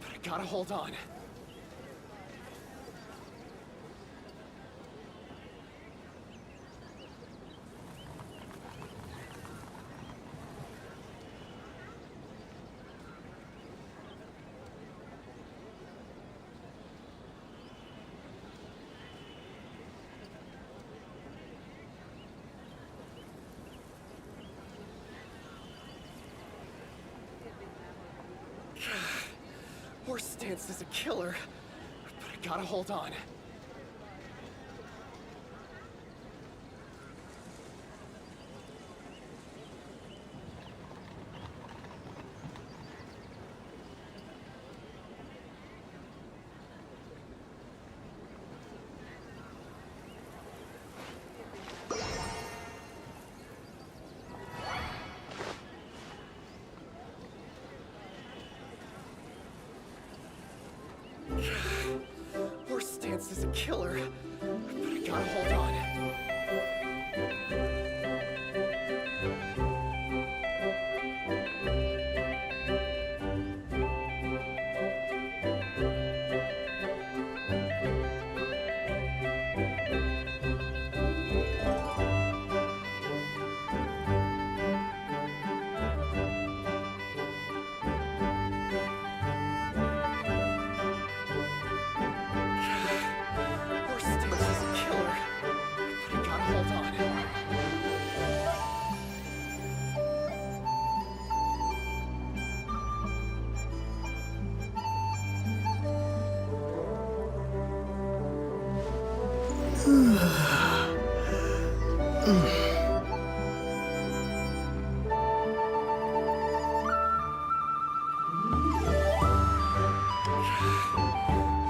But I gotta hold on. Horse stance is a killer, but I gotta hold on. Horse stance is a killer, but I gotta hold on. Horse stance is a killer, but I gotta hold on. Horse stance is a killer, but I gotta hold on.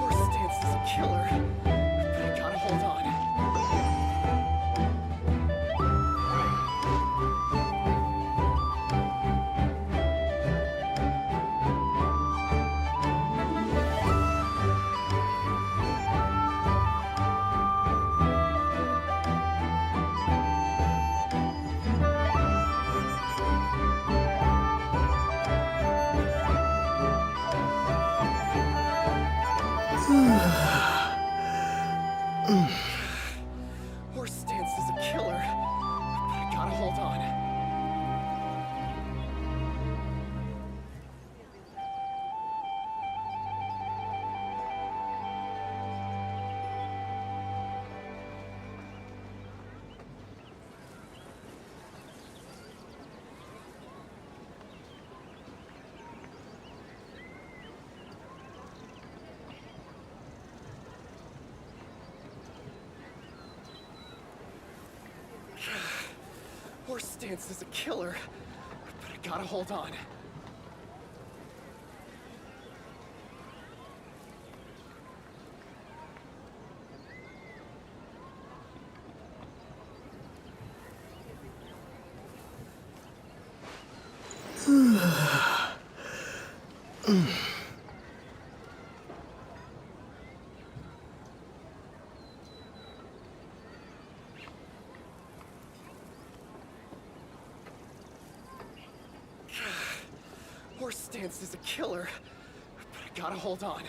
Horse stance is a killer, but I gotta hold on. Horse stance is a killer, but I gotta hold on. Horse stance is a killer, but I gotta hold on. Horse stance is a killer, but I gotta hold on.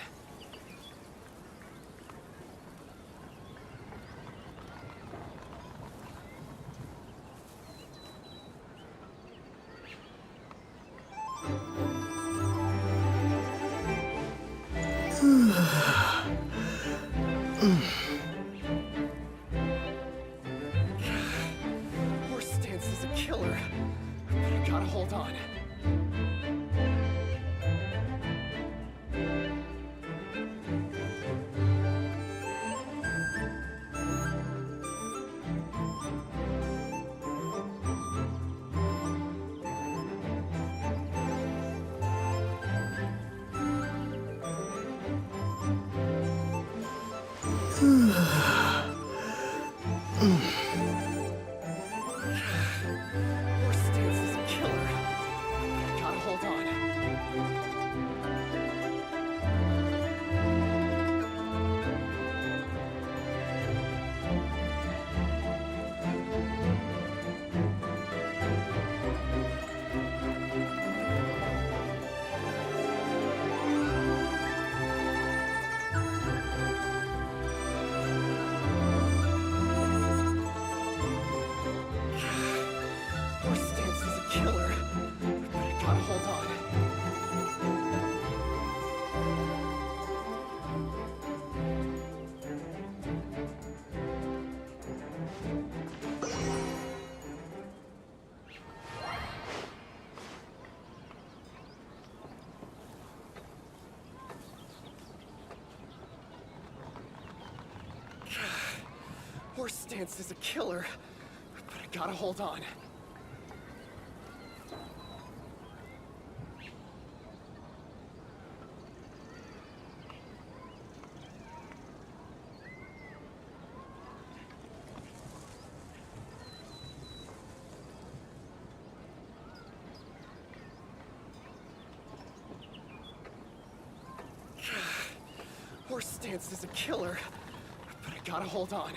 Horse stance is a killer. Gotta hold on. Horse stance is a killer. But I gotta hold on. Horse stance is a killer. But I gotta hold on. Horse stance is a killer, but I gotta hold on.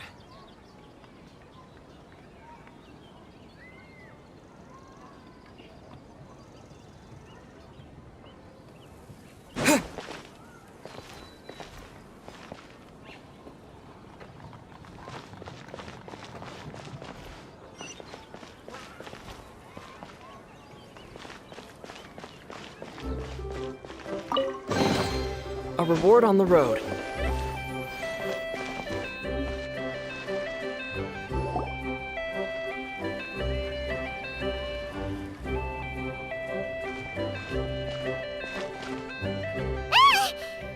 A reward on the road.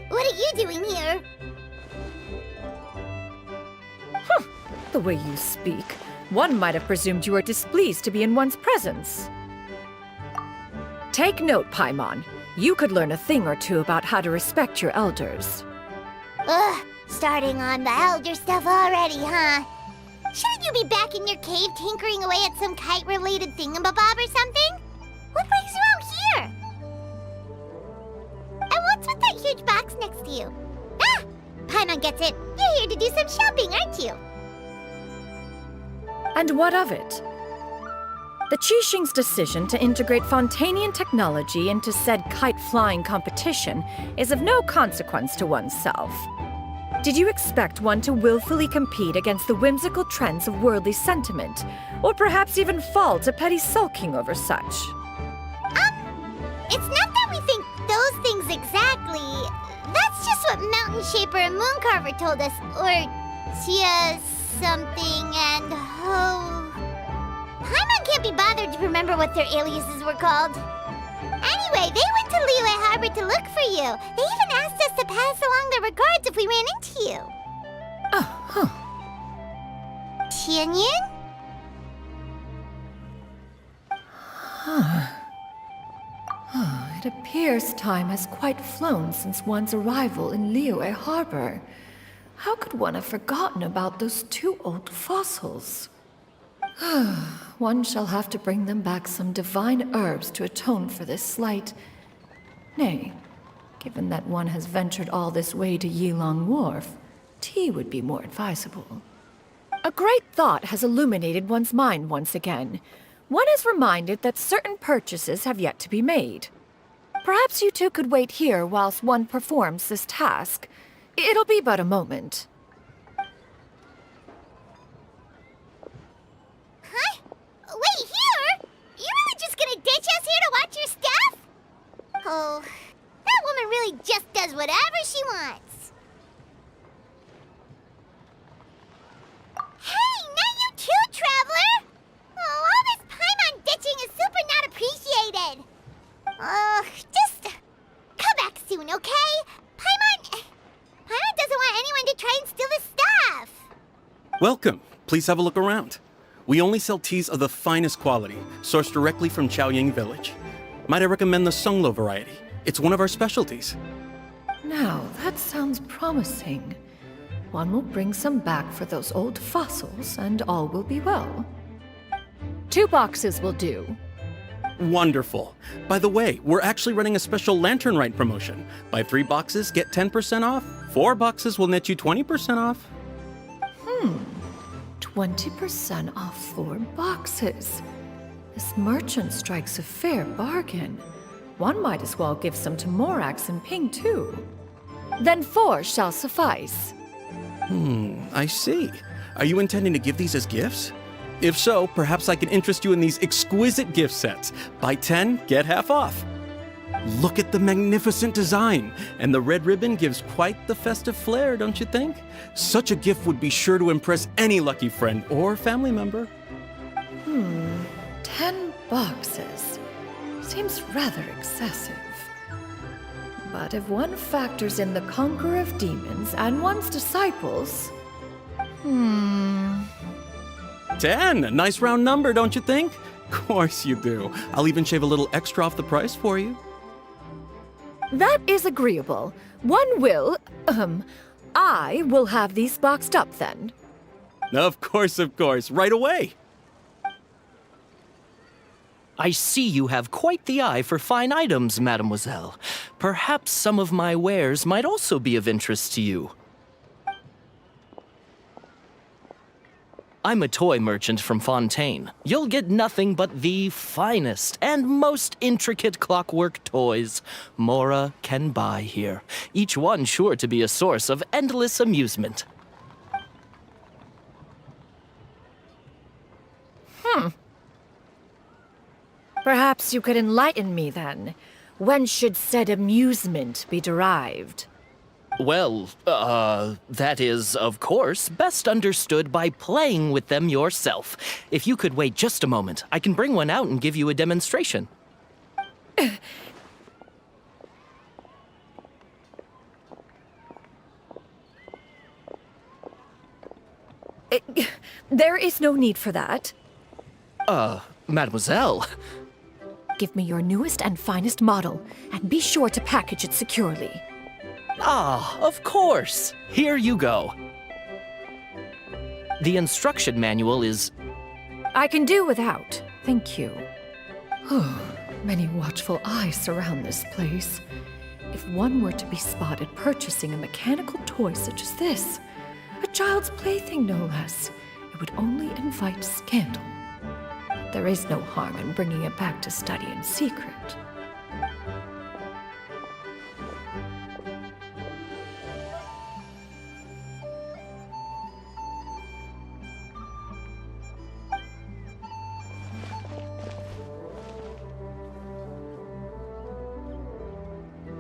What are you doing here? The way you speak, one might have presumed you were displeased to be in one's presence. Take note, Paimon. You could learn a thing or two about how to respect your elders. Ugh, starting on the elder stuff already, huh? Shouldn't you be back in your cave tinkering away at some kite-related thingamabob or something? What brings you out here? And what's with that huge box next to you? Ah! Paimon gets it. You're here to do some shopping, aren't you? And what of it? The Qixing's decision to integrate Fontanian technology into said kite-flying competition is of no consequence to oneself. Did you expect one to willfully compete against the whimsical trends of worldly sentiment, or perhaps even fall to petty sulking over such? It's not that we think those things exactly. That's just what Mountain Shaper and Mooncarver told us, or Tia something and Ho... Paimon can't be bothered to remember what their aliases were called. Anyway, they went to Liyue Harbor to look for you. They even asked us to pass along their regards if we ran into you. Oh, huh. Tianyin? It appears time has quite flown since one's arrival in Liyue Harbor. How could one have forgotten about those two old fossils? One shall have to bring them back some divine herbs to atone for this slight. Nay, given that one has ventured all this way to Yilong Wharf, tea would be more advisable. A great thought has illuminated one's mind once again. One is reminded that certain purchases have yet to be made. Perhaps you two could wait here whilst one performs this task. It'll be but a moment. Huh? Wait, here? You really just gonna ditch us here to watch your stuff? Oh, that woman really just does whatever she wants. Hey, not you too, Traveler! Oh, all this Paimon ditching is super not appreciated. Just come back soon, okay? Paimon doesn't want anyone to try and steal his stuff. Welcome. Please have a look around. We only sell teas of the finest quality, sourced directly from Chaoying Village. Might I recommend the Sunglo variety? It's one of our specialties. Now, that sounds promising. One will bring some back for those old fossils, and all will be well. 2 boxes will do. Wonderful. By the way, we're actually running a special Lantern Rite promotion. Buy 3 boxes, get 10% off. 4 boxes will net you 20% off. 20% off 4 boxes. This merchant strikes a fair bargain. One might as well give some to Morax and Ping, too. Then 4 shall suffice. I see. Are you intending to give these as gifts? If so, perhaps I can interest you in these exquisite gift sets. Buy 10, get half off. Look at the magnificent design, and the red ribbon gives quite the festive flair, don't you think? Such a gift would be sure to impress any lucky friend or family member. 10 boxes. Seems rather excessive. But if one factors in the conqueror of demons and one's disciples... 10! Nice round number, don't you think? Of course you do. I'll even shave a little extra off the price for you. That is agreeable. One will, I will have these boxed up then. Of course, right away. I see you have quite the eye for fine items, mademoiselle. Perhaps some of my wares might also be of interest to you. I'm a toy merchant from Fontaine. You'll get nothing but the finest and most intricate clockwork toys Mora can buy here, each one sure to be a source of endless amusement. Perhaps you could enlighten me then. When should said amusement be derived? Well, that is, of course, best understood by playing with them yourself. If you could wait just a moment, I can bring one out and give you a demonstration. There is no need for that. Mademoiselle. Give me your newest and finest model, and be sure to package it securely. Ah, of course. Here you go. The instruction manual is... I can do without, thank you. Many watchful eyes surround this place. If one were to be spotted purchasing a mechanical toy such as this, a child's plaything no less, it would only invite scandal. There is no harm in bringing it back to study in secret.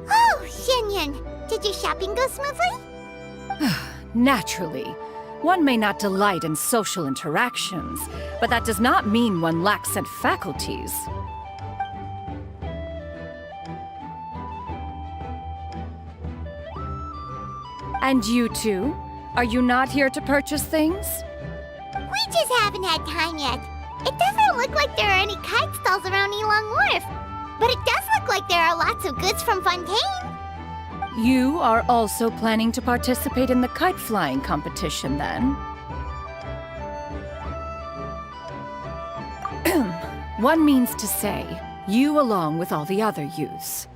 Oh, Xianyan, did your shopping go smoothly? Naturally. One may not delight in social interactions, but that does not mean one lacks said faculties. And you two? Are you not here to purchase things? We just haven't had time yet. It doesn't look like there are any kite stalls around Elong Wharf, but it does look like there are lots of goods from Fontaine. You are also planning to participate in the kite flying competition, then? One means to say, you along with all the other youths.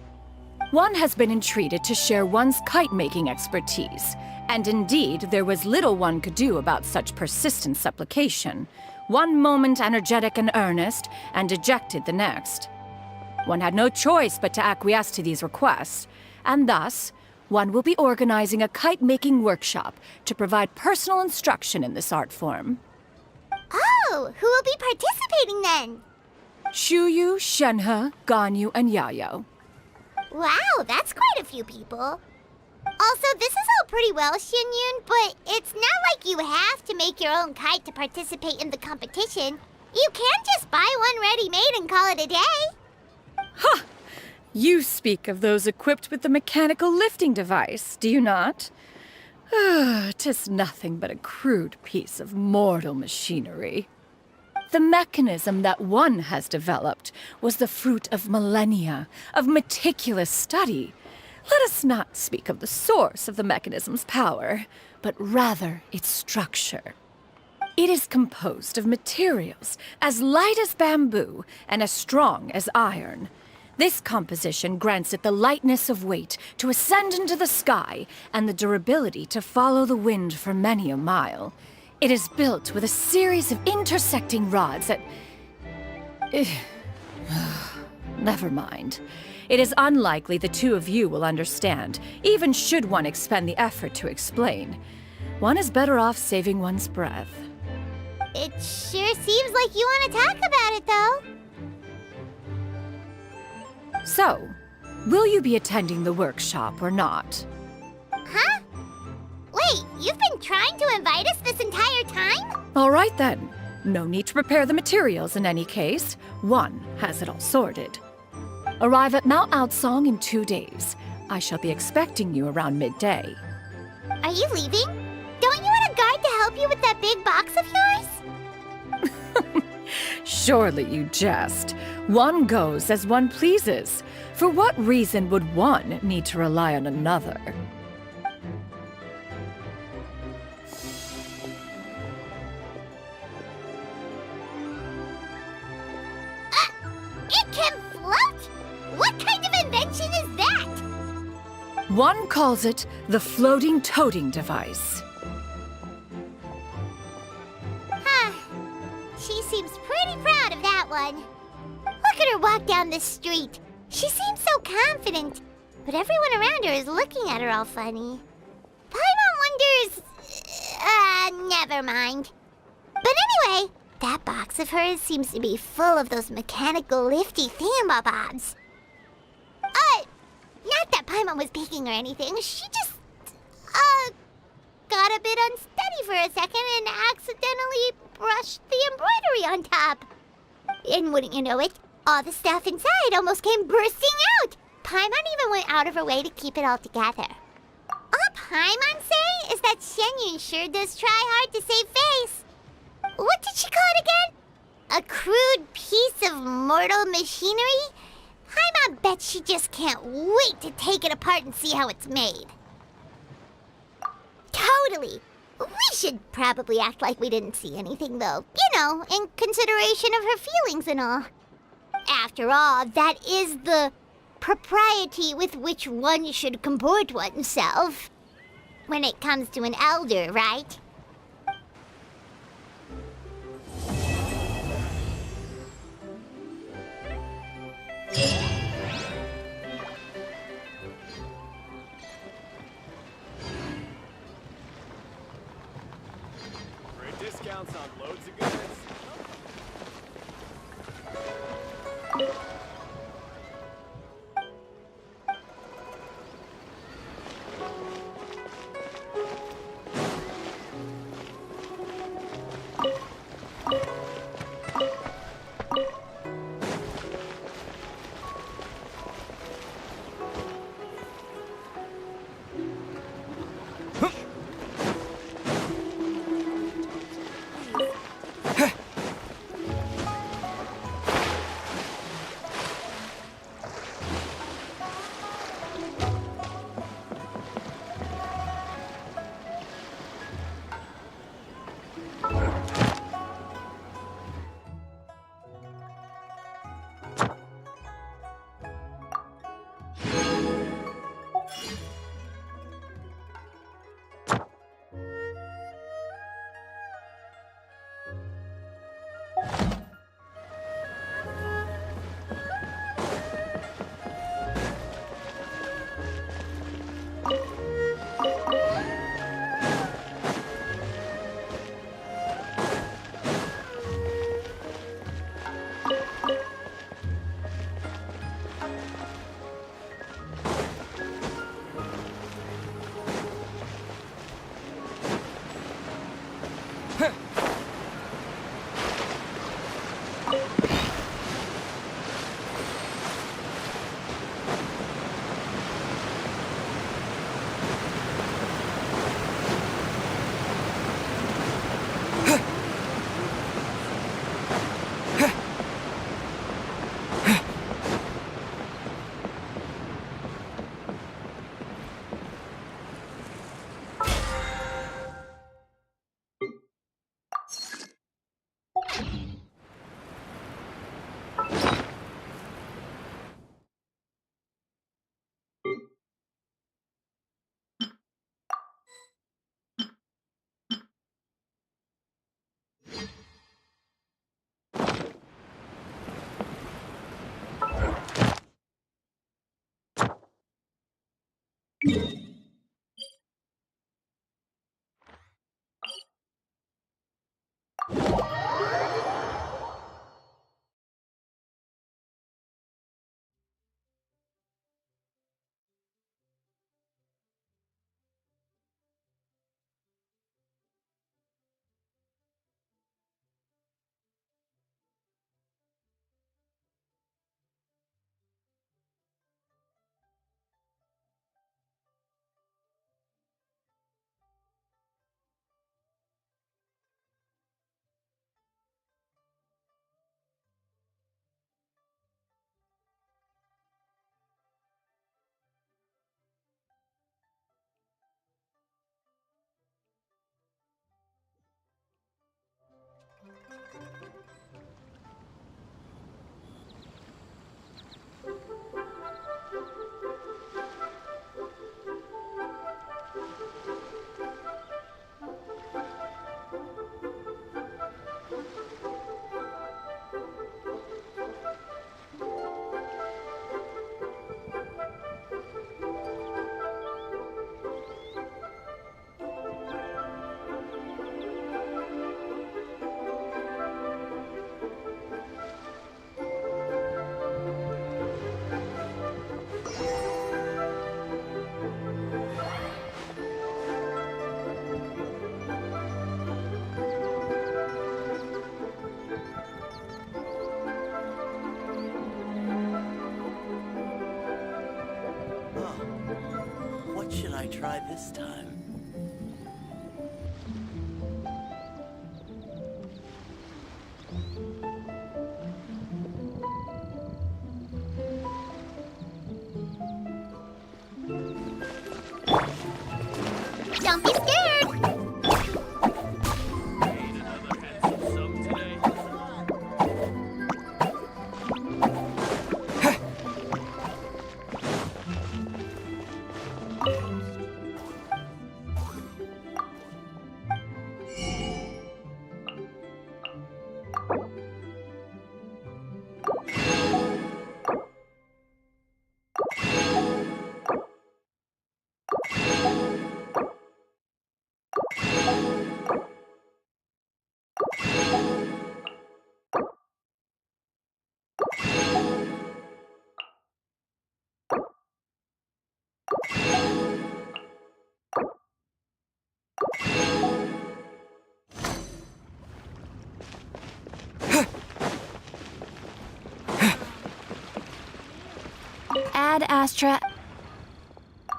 One has been entreated to share one's kite-making expertise, and indeed, there was little one could do about such persistent supplication. One moment energetic and earnest, and dejected the next. One had no choice but to acquiesce to these requests, and thus, one will be organizing a kite-making workshop to provide personal instruction in this art form. Oh, who will be participating then? Shuyu, Shenhe, Ganyu, and Yayo. Wow, that's quite a few people. Also, this is all pretty well, Xianyun, but it's not like you have to make your own kite to participate in the competition. You can just buy one ready-made and call it a day. Ha! You speak of those equipped with the mechanical lifting device, do you not? 'Tis nothing but a crude piece of mortal machinery. The mechanism that one has developed was the fruit of millennia, of meticulous study. Let us not speak of the source of the mechanism's power. but rather its structure. It is composed of materials as light as bamboo and as strong as iron. This composition grants it the lightness of weight to ascend into the sky and the durability to follow the wind for many a mile. It is built with a series of intersecting rods that... Never mind. It is unlikely the two of you will understand, even should one expend the effort to explain. One is better off saving one's breath. It sure seems like you want to talk about it, though. So, will you be attending the workshop or not? Huh? Wait, you've been trying to invite us this entire time? All right then. No need to prepare the materials in any case. One has it all sorted. Arrive at Mount Outsong in 2 days. I shall be expecting you around midday. Are you leaving? Don't you want a guide to help you with that big box of yours? Surely you jest. One goes as one pleases. For what reason would one need to rely on another? It can float? What kind of invention is that? One calls it the floating toting device. Huh. She seems pretty proud of that one. Look at her walk down the street. She seems so confident, but everyone around her is looking at her all funny. Paimon wonders... never mind. But anyway, that box of hers seems to be full of those mechanical lifty thingamabobs. Not that Paimon was peeking or anything. She just, got a bit unsteady for a second and accidentally brushed the embroidery on top. And wouldn't you know it, all the stuff inside almost came bursting out. Paimon even went out of her way to keep it all together. All Paimon say is that Shenyun sure does try hard to save face. What did she call it again? A crude piece of mortal machinery? Paimon bet she just can't wait to take it apart and see how it's made. Totally. We should probably act like we didn't see anything, though. You know, in consideration of her feelings and all. After all, that is the propriety with which one should comport oneself. When it comes to an elder, right? Great discounts on loads of goods. I try this time? Don't be scared! Ad Astra.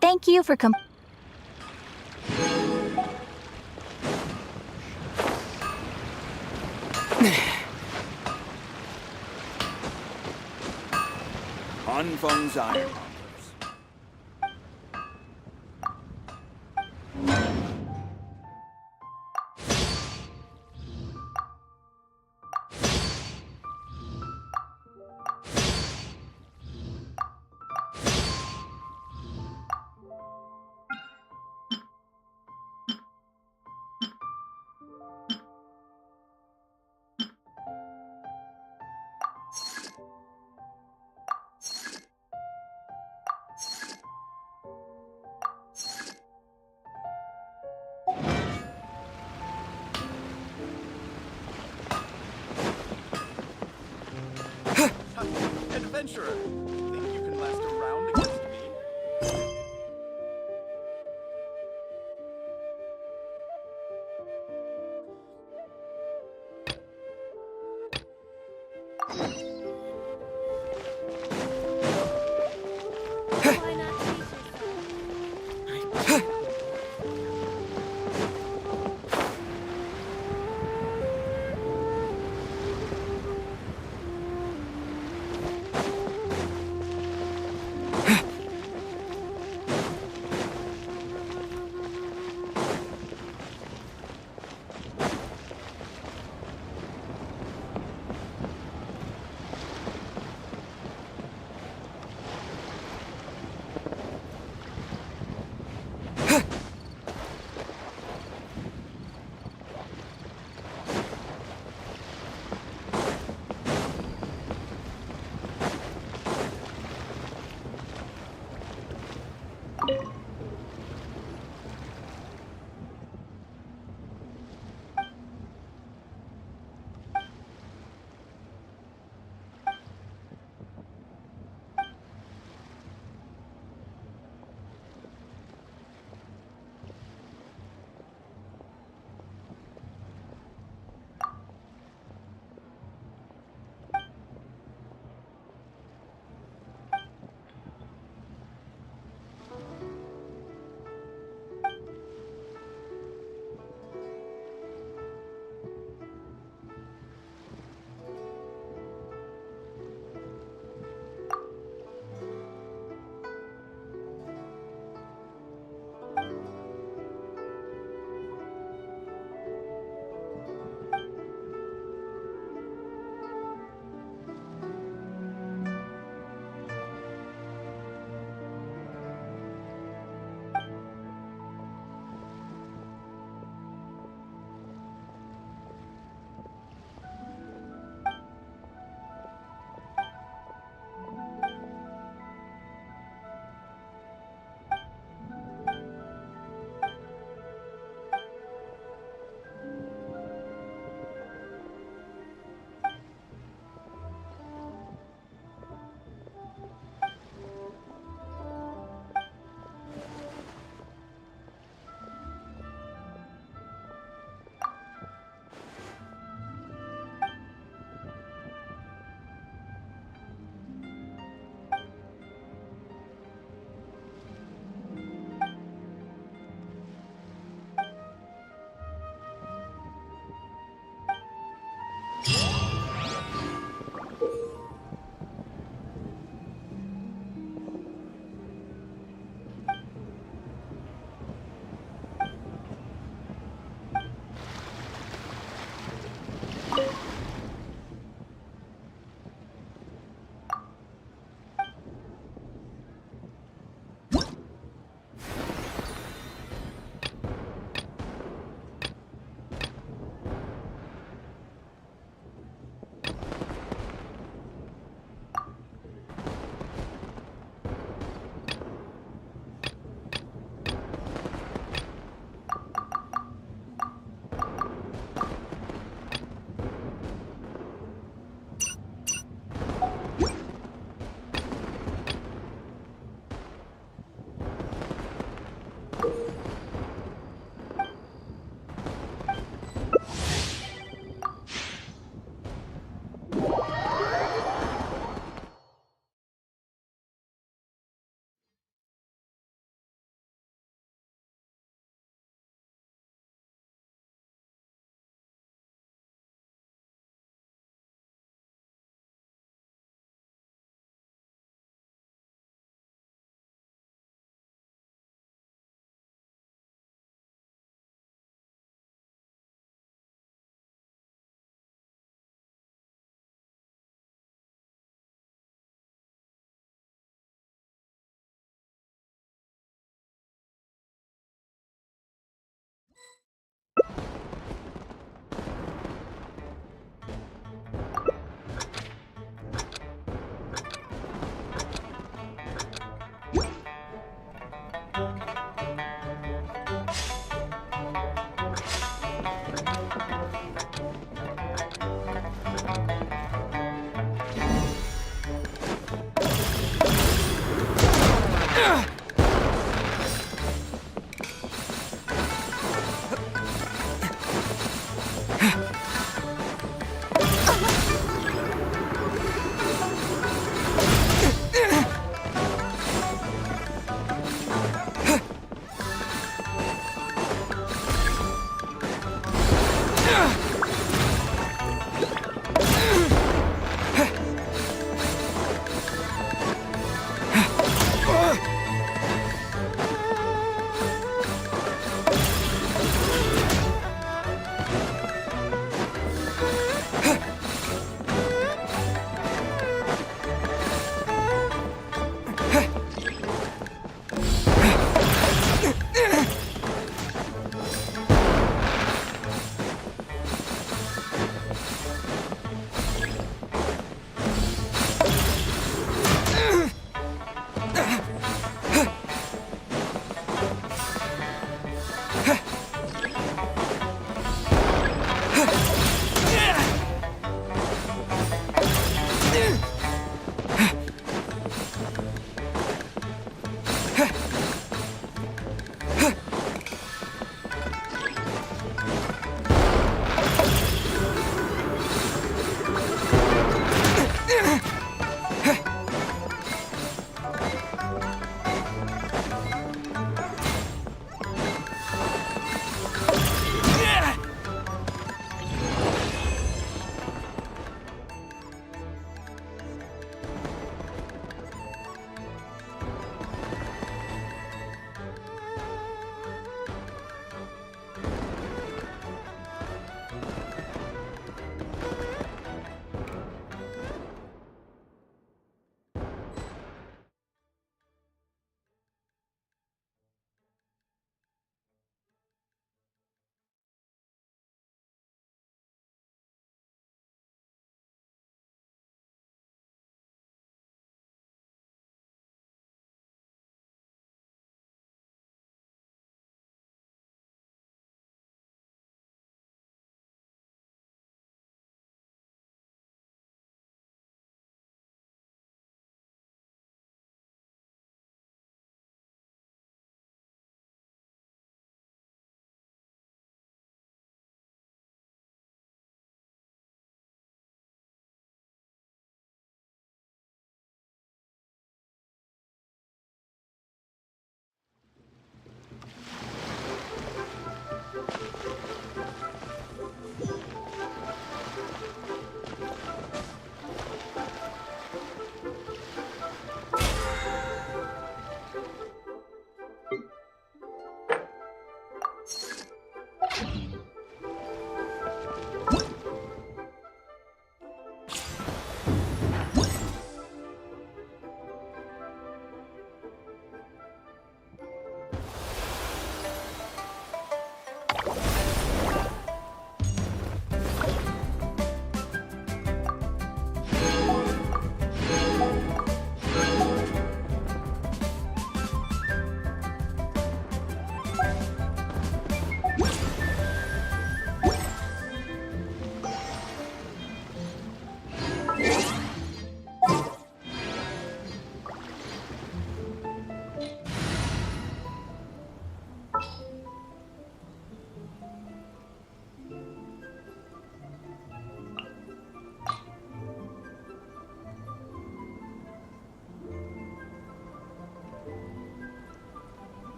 Thank you for Anfang's Iron. Adventurer, think you can last a round against me?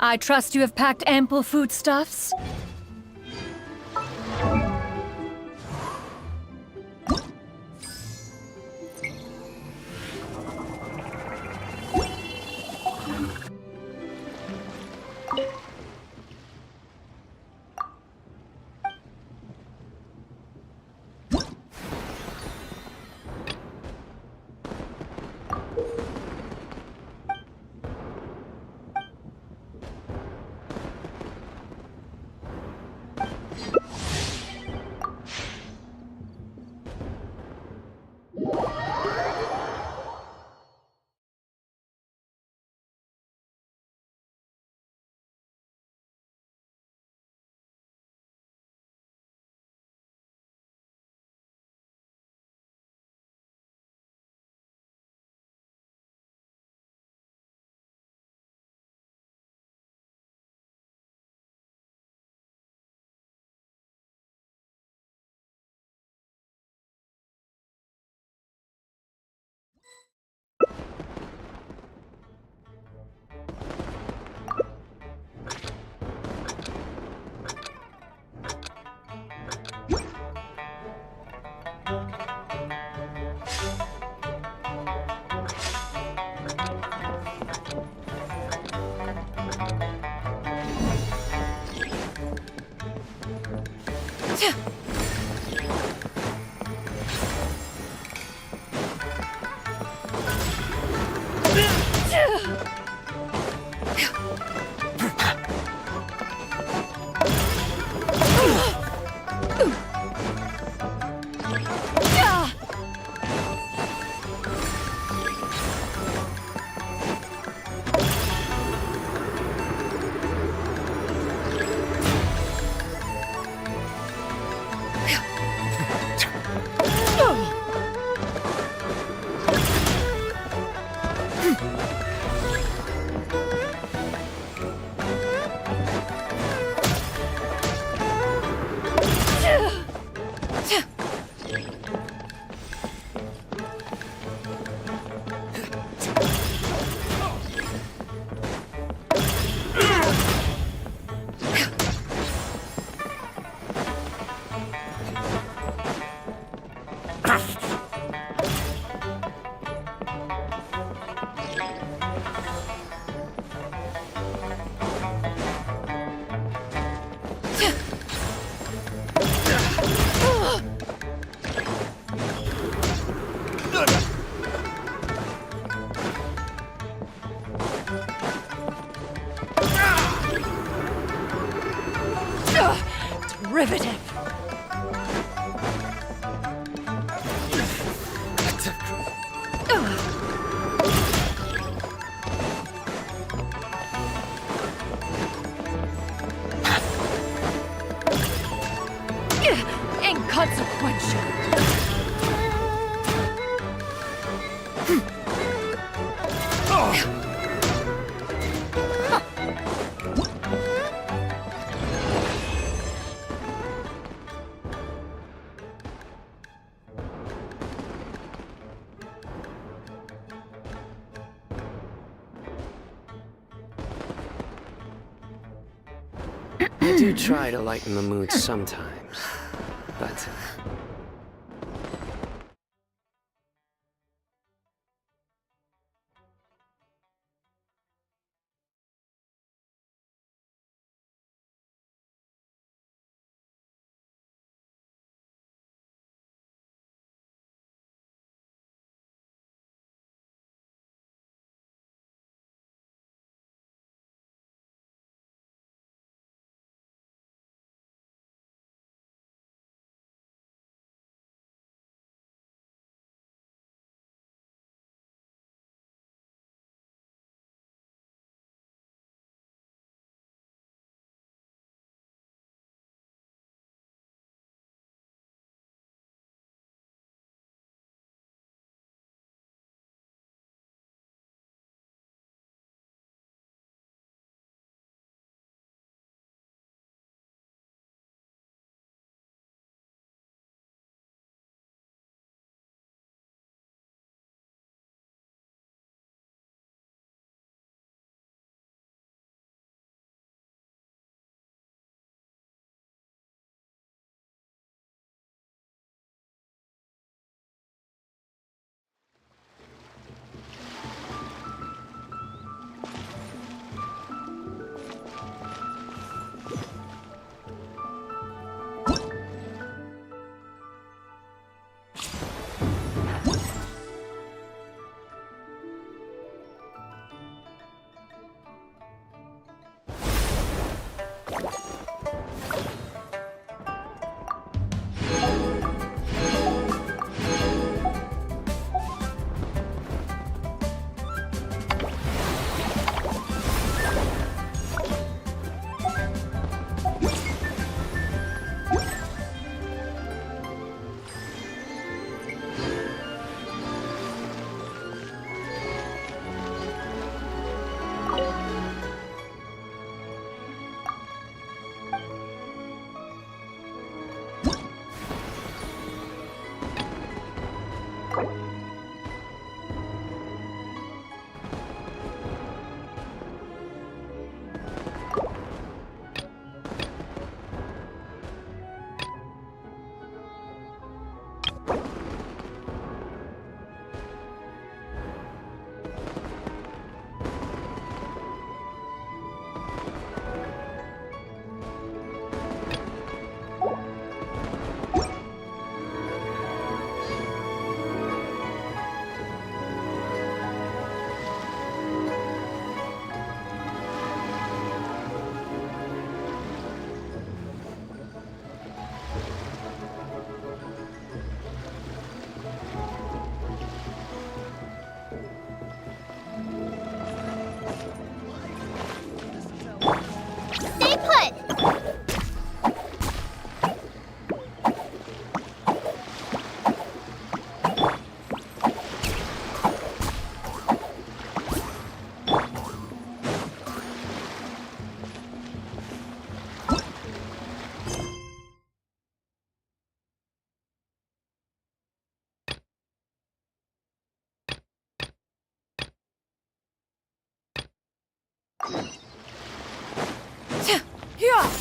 I trust you have packed ample foodstuffs? Derivative! Inconsequential! I do try to lighten the mood sometimes, but Yeah.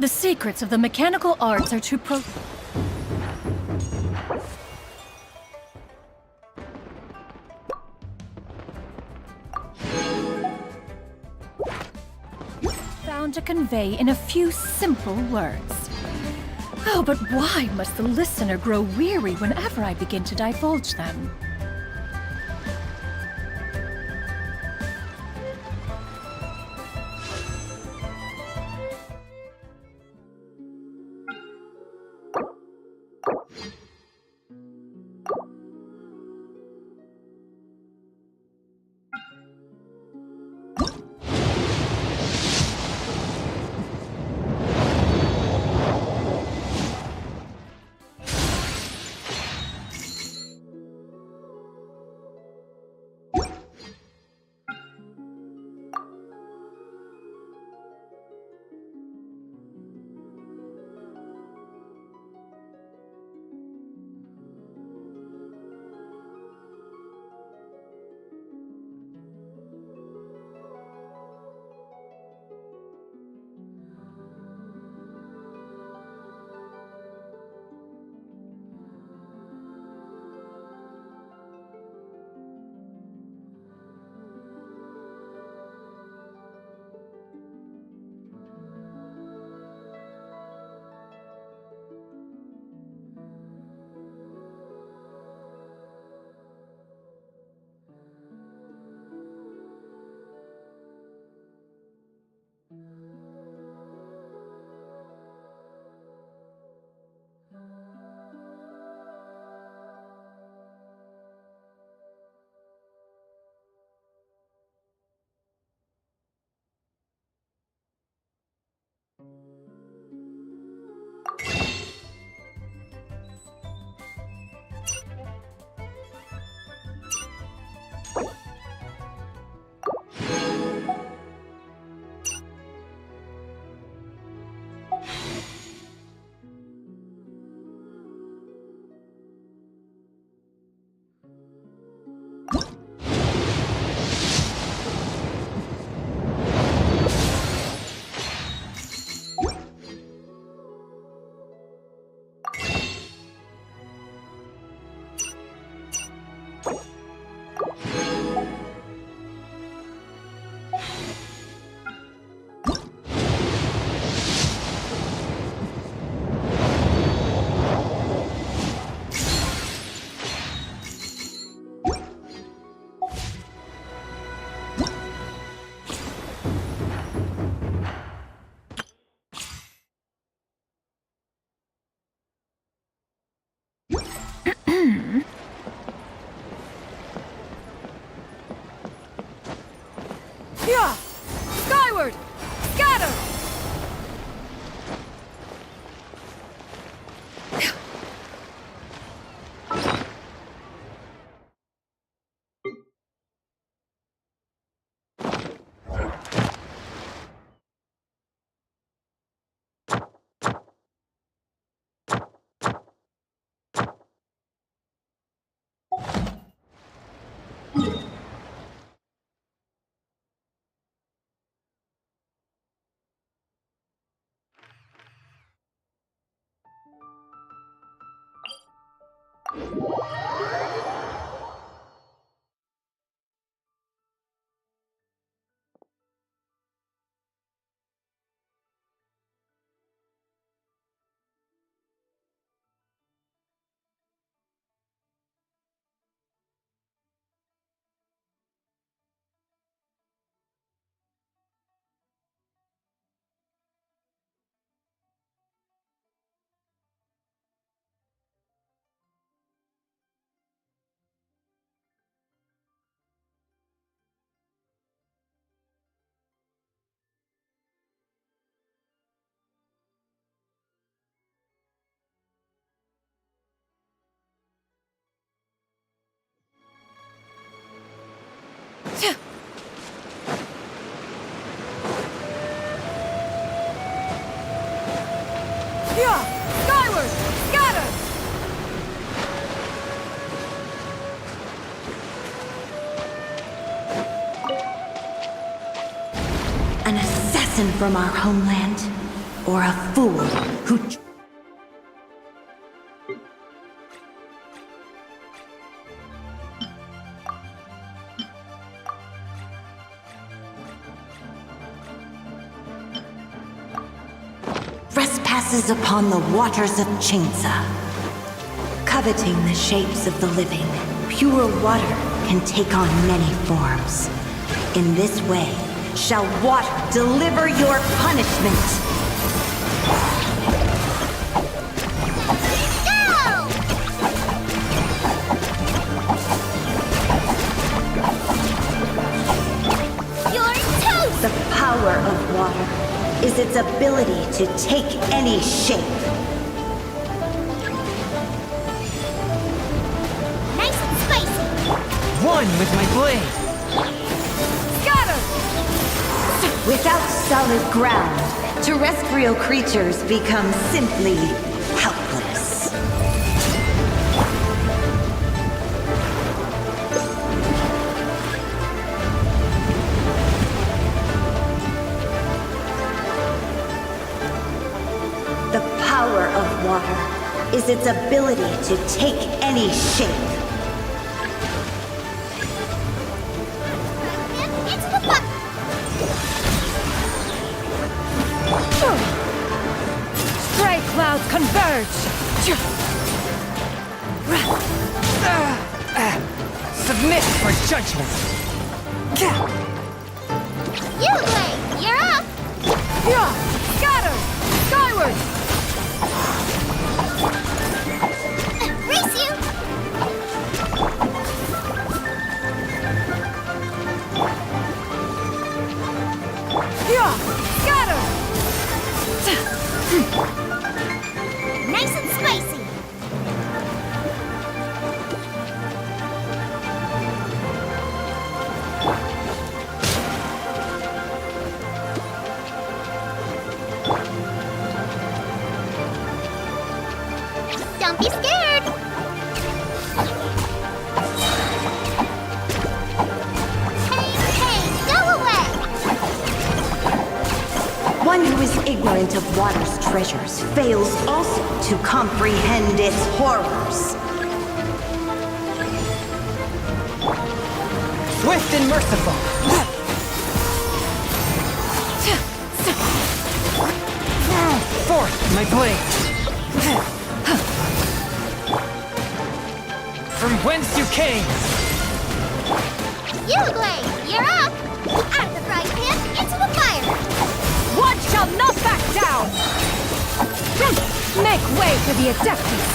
The secrets of the mechanical arts are to found to convey in a few simple words. Oh, but why must the listener grow weary whenever I begin to divulge them? Yeah! Skyward! Scatter! Yeah! Skyward! Scatter! An assassin from our homeland, or a fool who... trespasses upon the waters of Chingsa. Coveting the shapes of the living, pure water can take on many forms. In this way, shall water deliver your punishment. Go! You're toast! The power of water is its ability to take any shape. Nice and spicy! One with my blade! Scatter! Without solid ground, terrestrial creatures become simply helpless. The power of water is its ability to take any shape. It's the fun! Stray clouds converge! Submit for judgment! Yulei, you're up! Yeah! Scatter! Skyward! Race you! Yeah! Scatter! Nice and spicy! ignorant of water's treasures fails also to comprehend its horrors. Swift and merciful. Forth, my blade. From whence you came. Uruguay, you're up! Out of the frying pan, into the fire! One shall not back down! Make way for the Adeptus!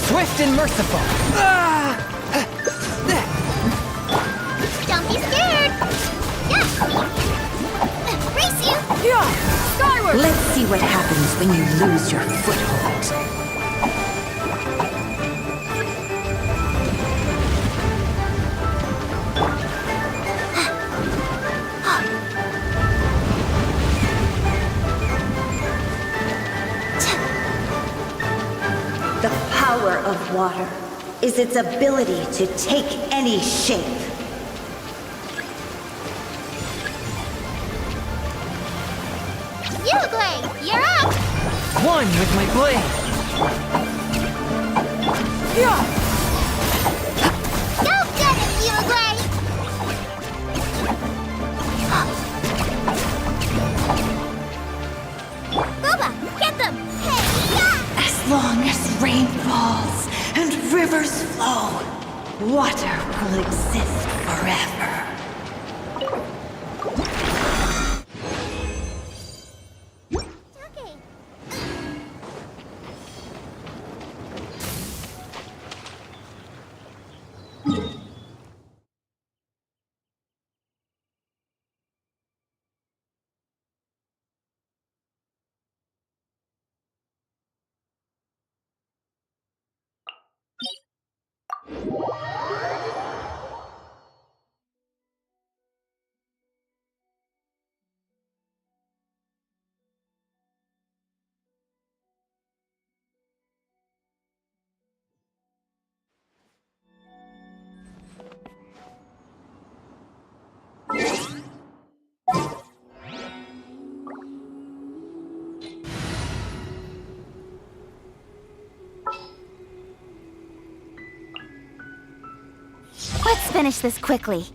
Swift and merciful. Don't be scared! Race you! Skyward! Let's see what happens when you lose your foothold. The power of water is its ability to take any shape. Uruguay, you're up! One with my blade. Go get it, Uruguay! Boba, get them! Hey, As long as rain falls and rivers flow, water will exist forever. Okay. Let's finish this quickly.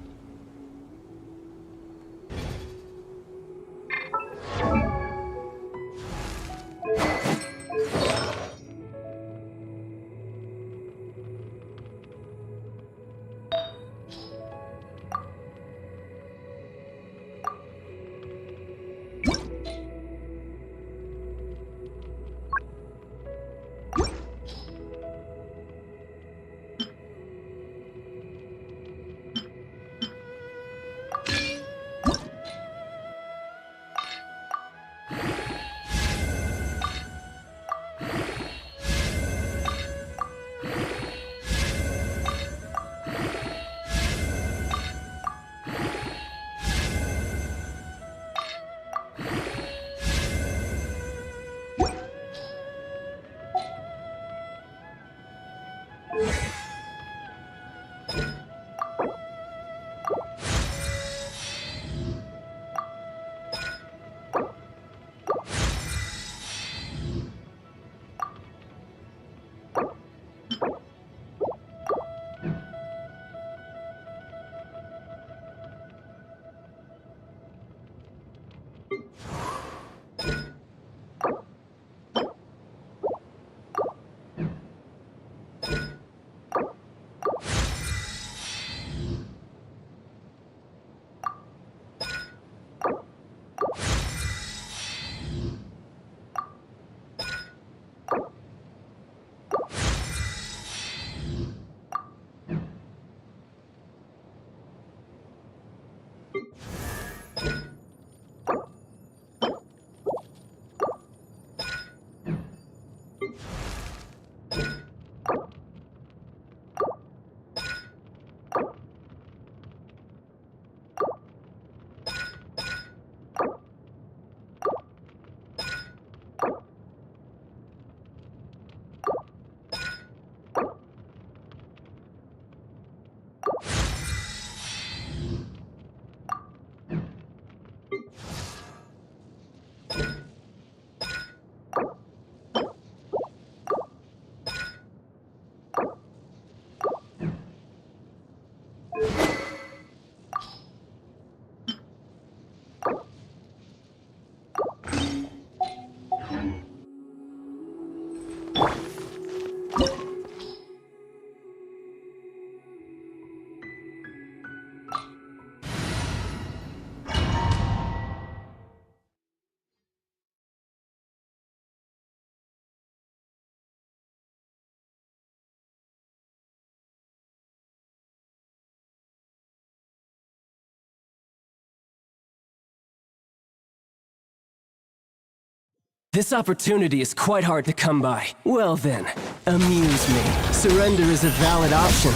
This opportunity is quite hard to come by. Well then, amuse me. Surrender is a valid option.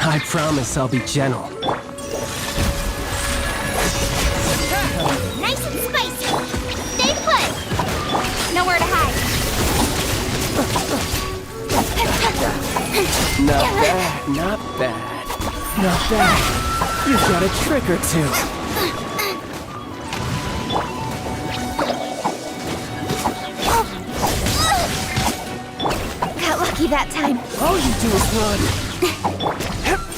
I promise I'll be gentle. Nice and spicy. Stay put. Nowhere to hide. Not bad, not bad. Not bad. You've got a trick or two. Got lucky that time. All you do is run.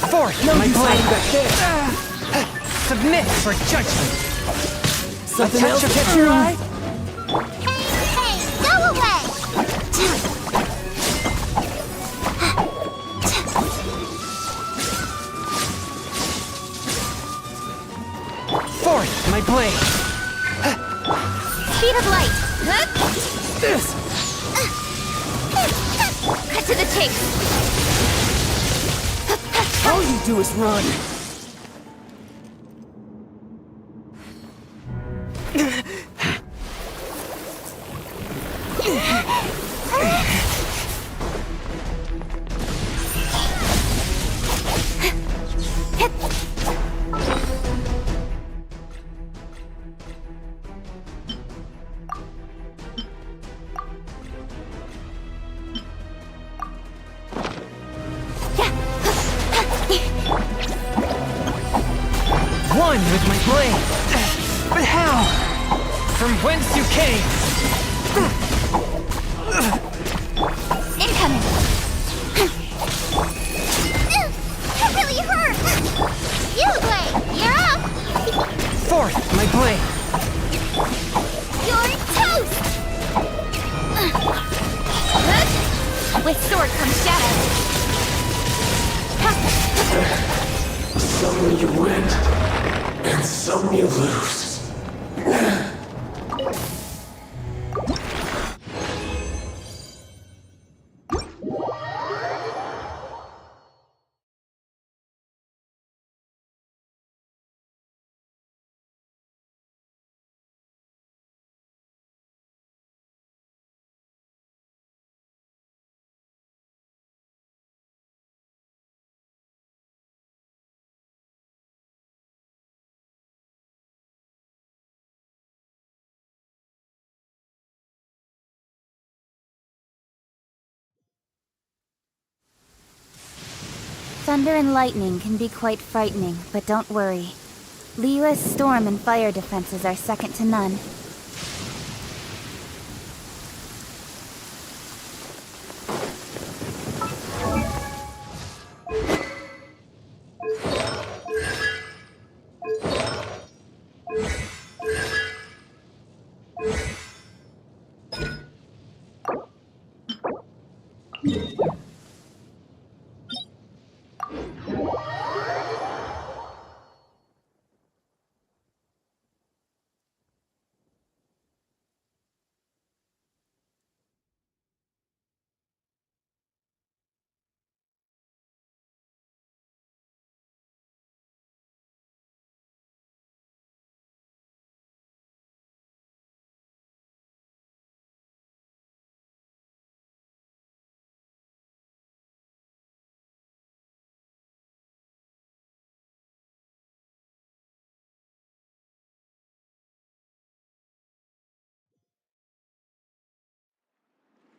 Forth, No my use blade. hiding back there. Submit for judgment. Something A else touch of catch your eye? Hey, go away. Forth, my blade. Speed of light. This! Cut to the chase. All you do is run. One with my blade. But how? From whence you came. Incoming. That really hurt. You, Blade. You're up. Forth, my blade. You're toast. With sword comes shadow. Some you win, and some you lose. Thunder and lightning can be quite frightening, but don't worry. Liyue's storm and fire defenses are second to none.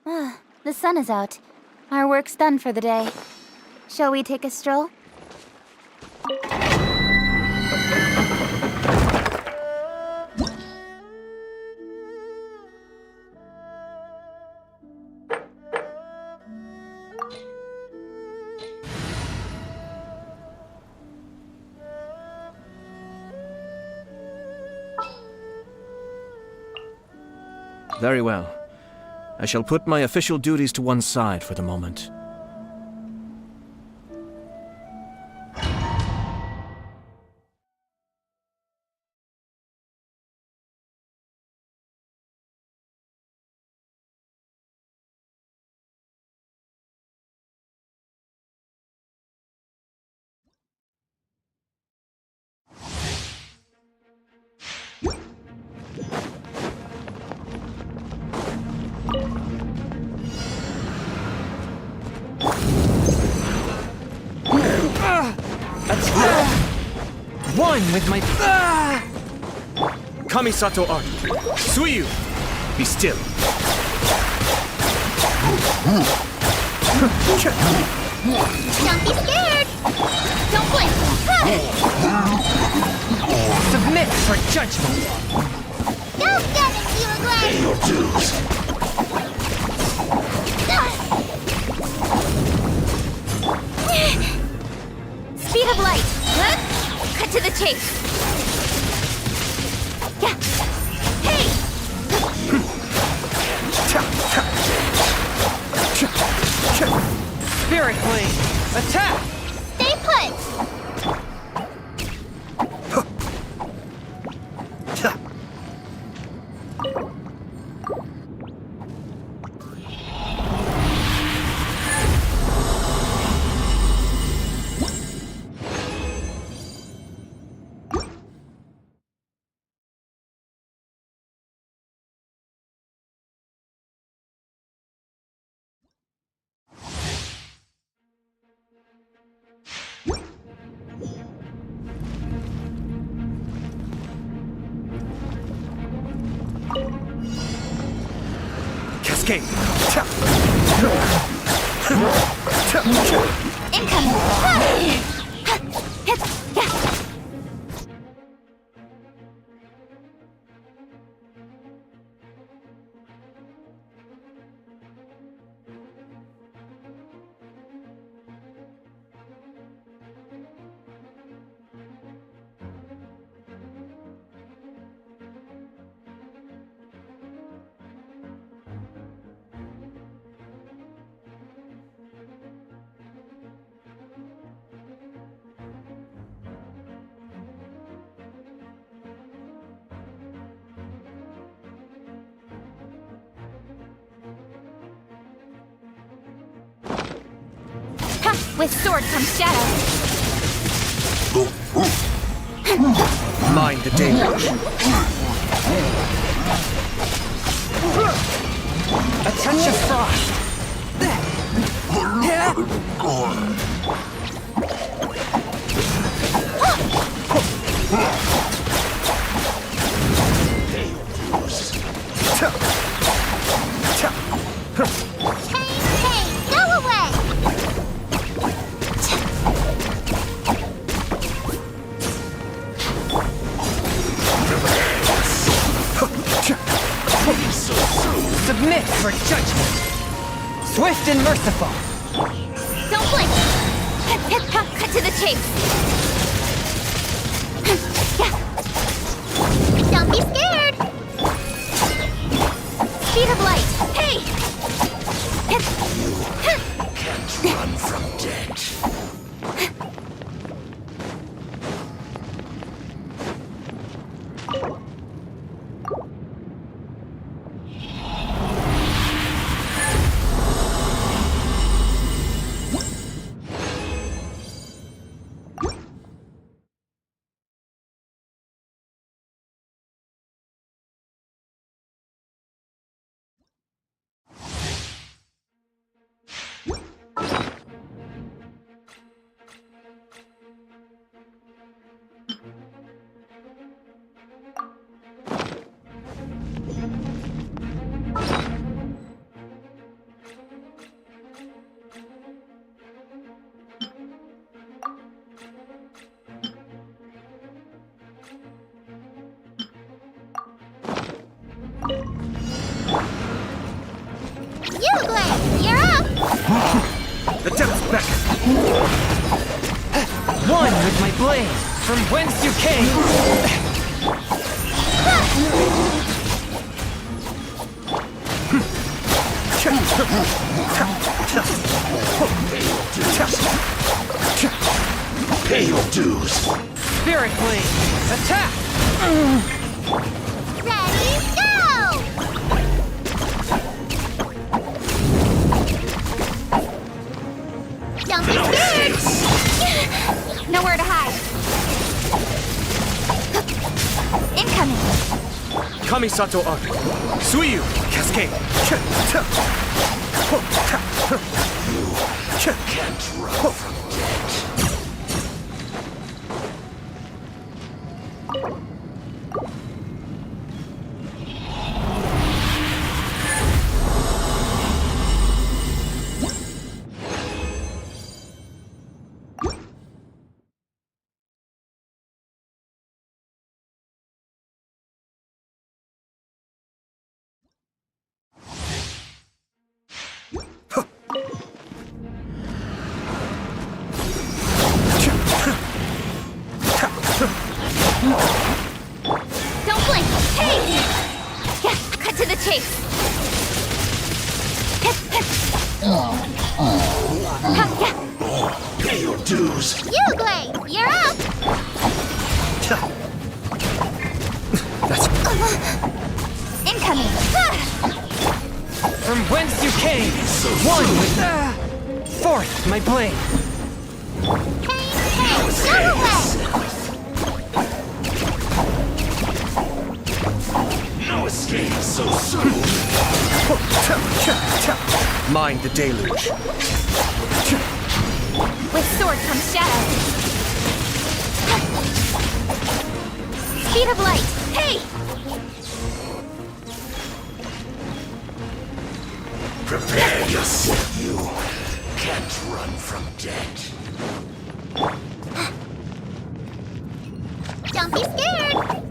Ah, the sun is out. Our work's done for the day. Shall we take a stroll? Very well. I shall put my official duties to one side for the moment. One with my... Kamisato Art. Suiyu! Be still. Don't be scared! Don't blink! Submit for judgment! Go get it, Uruguay! Pay your dues. Speed of light. Huh? Cut to the chase. Yeah. Hey! Spirit Blade! Attack! Stay put! Cascade! Incoming! With sword comes shadow. Mind the danger. A touch of frost! Hey, go away! Submit for judgment! Swift and merciful! Don't blink. Cut to the chase. Don't be scared! Speed of light. Hey! Can't run from death. Uruguay, you're up! The devil's back! One with my blade, from whence you came! Pay your dues. Spirit Blade, attack! Ready, go! Don't be scared! Nowhere to hide. Incoming. Kamisato Art. Suiyu! Cascade! Can't run from death. dues. Yugui, you're up! Incoming! From whence you came, one with forth my blade. Hey, go away! No escape so soon. Mind the deluge. With sword comes shadow. Speed of light. Hey! Prepare yourself. You can't run from death. Don't be scared!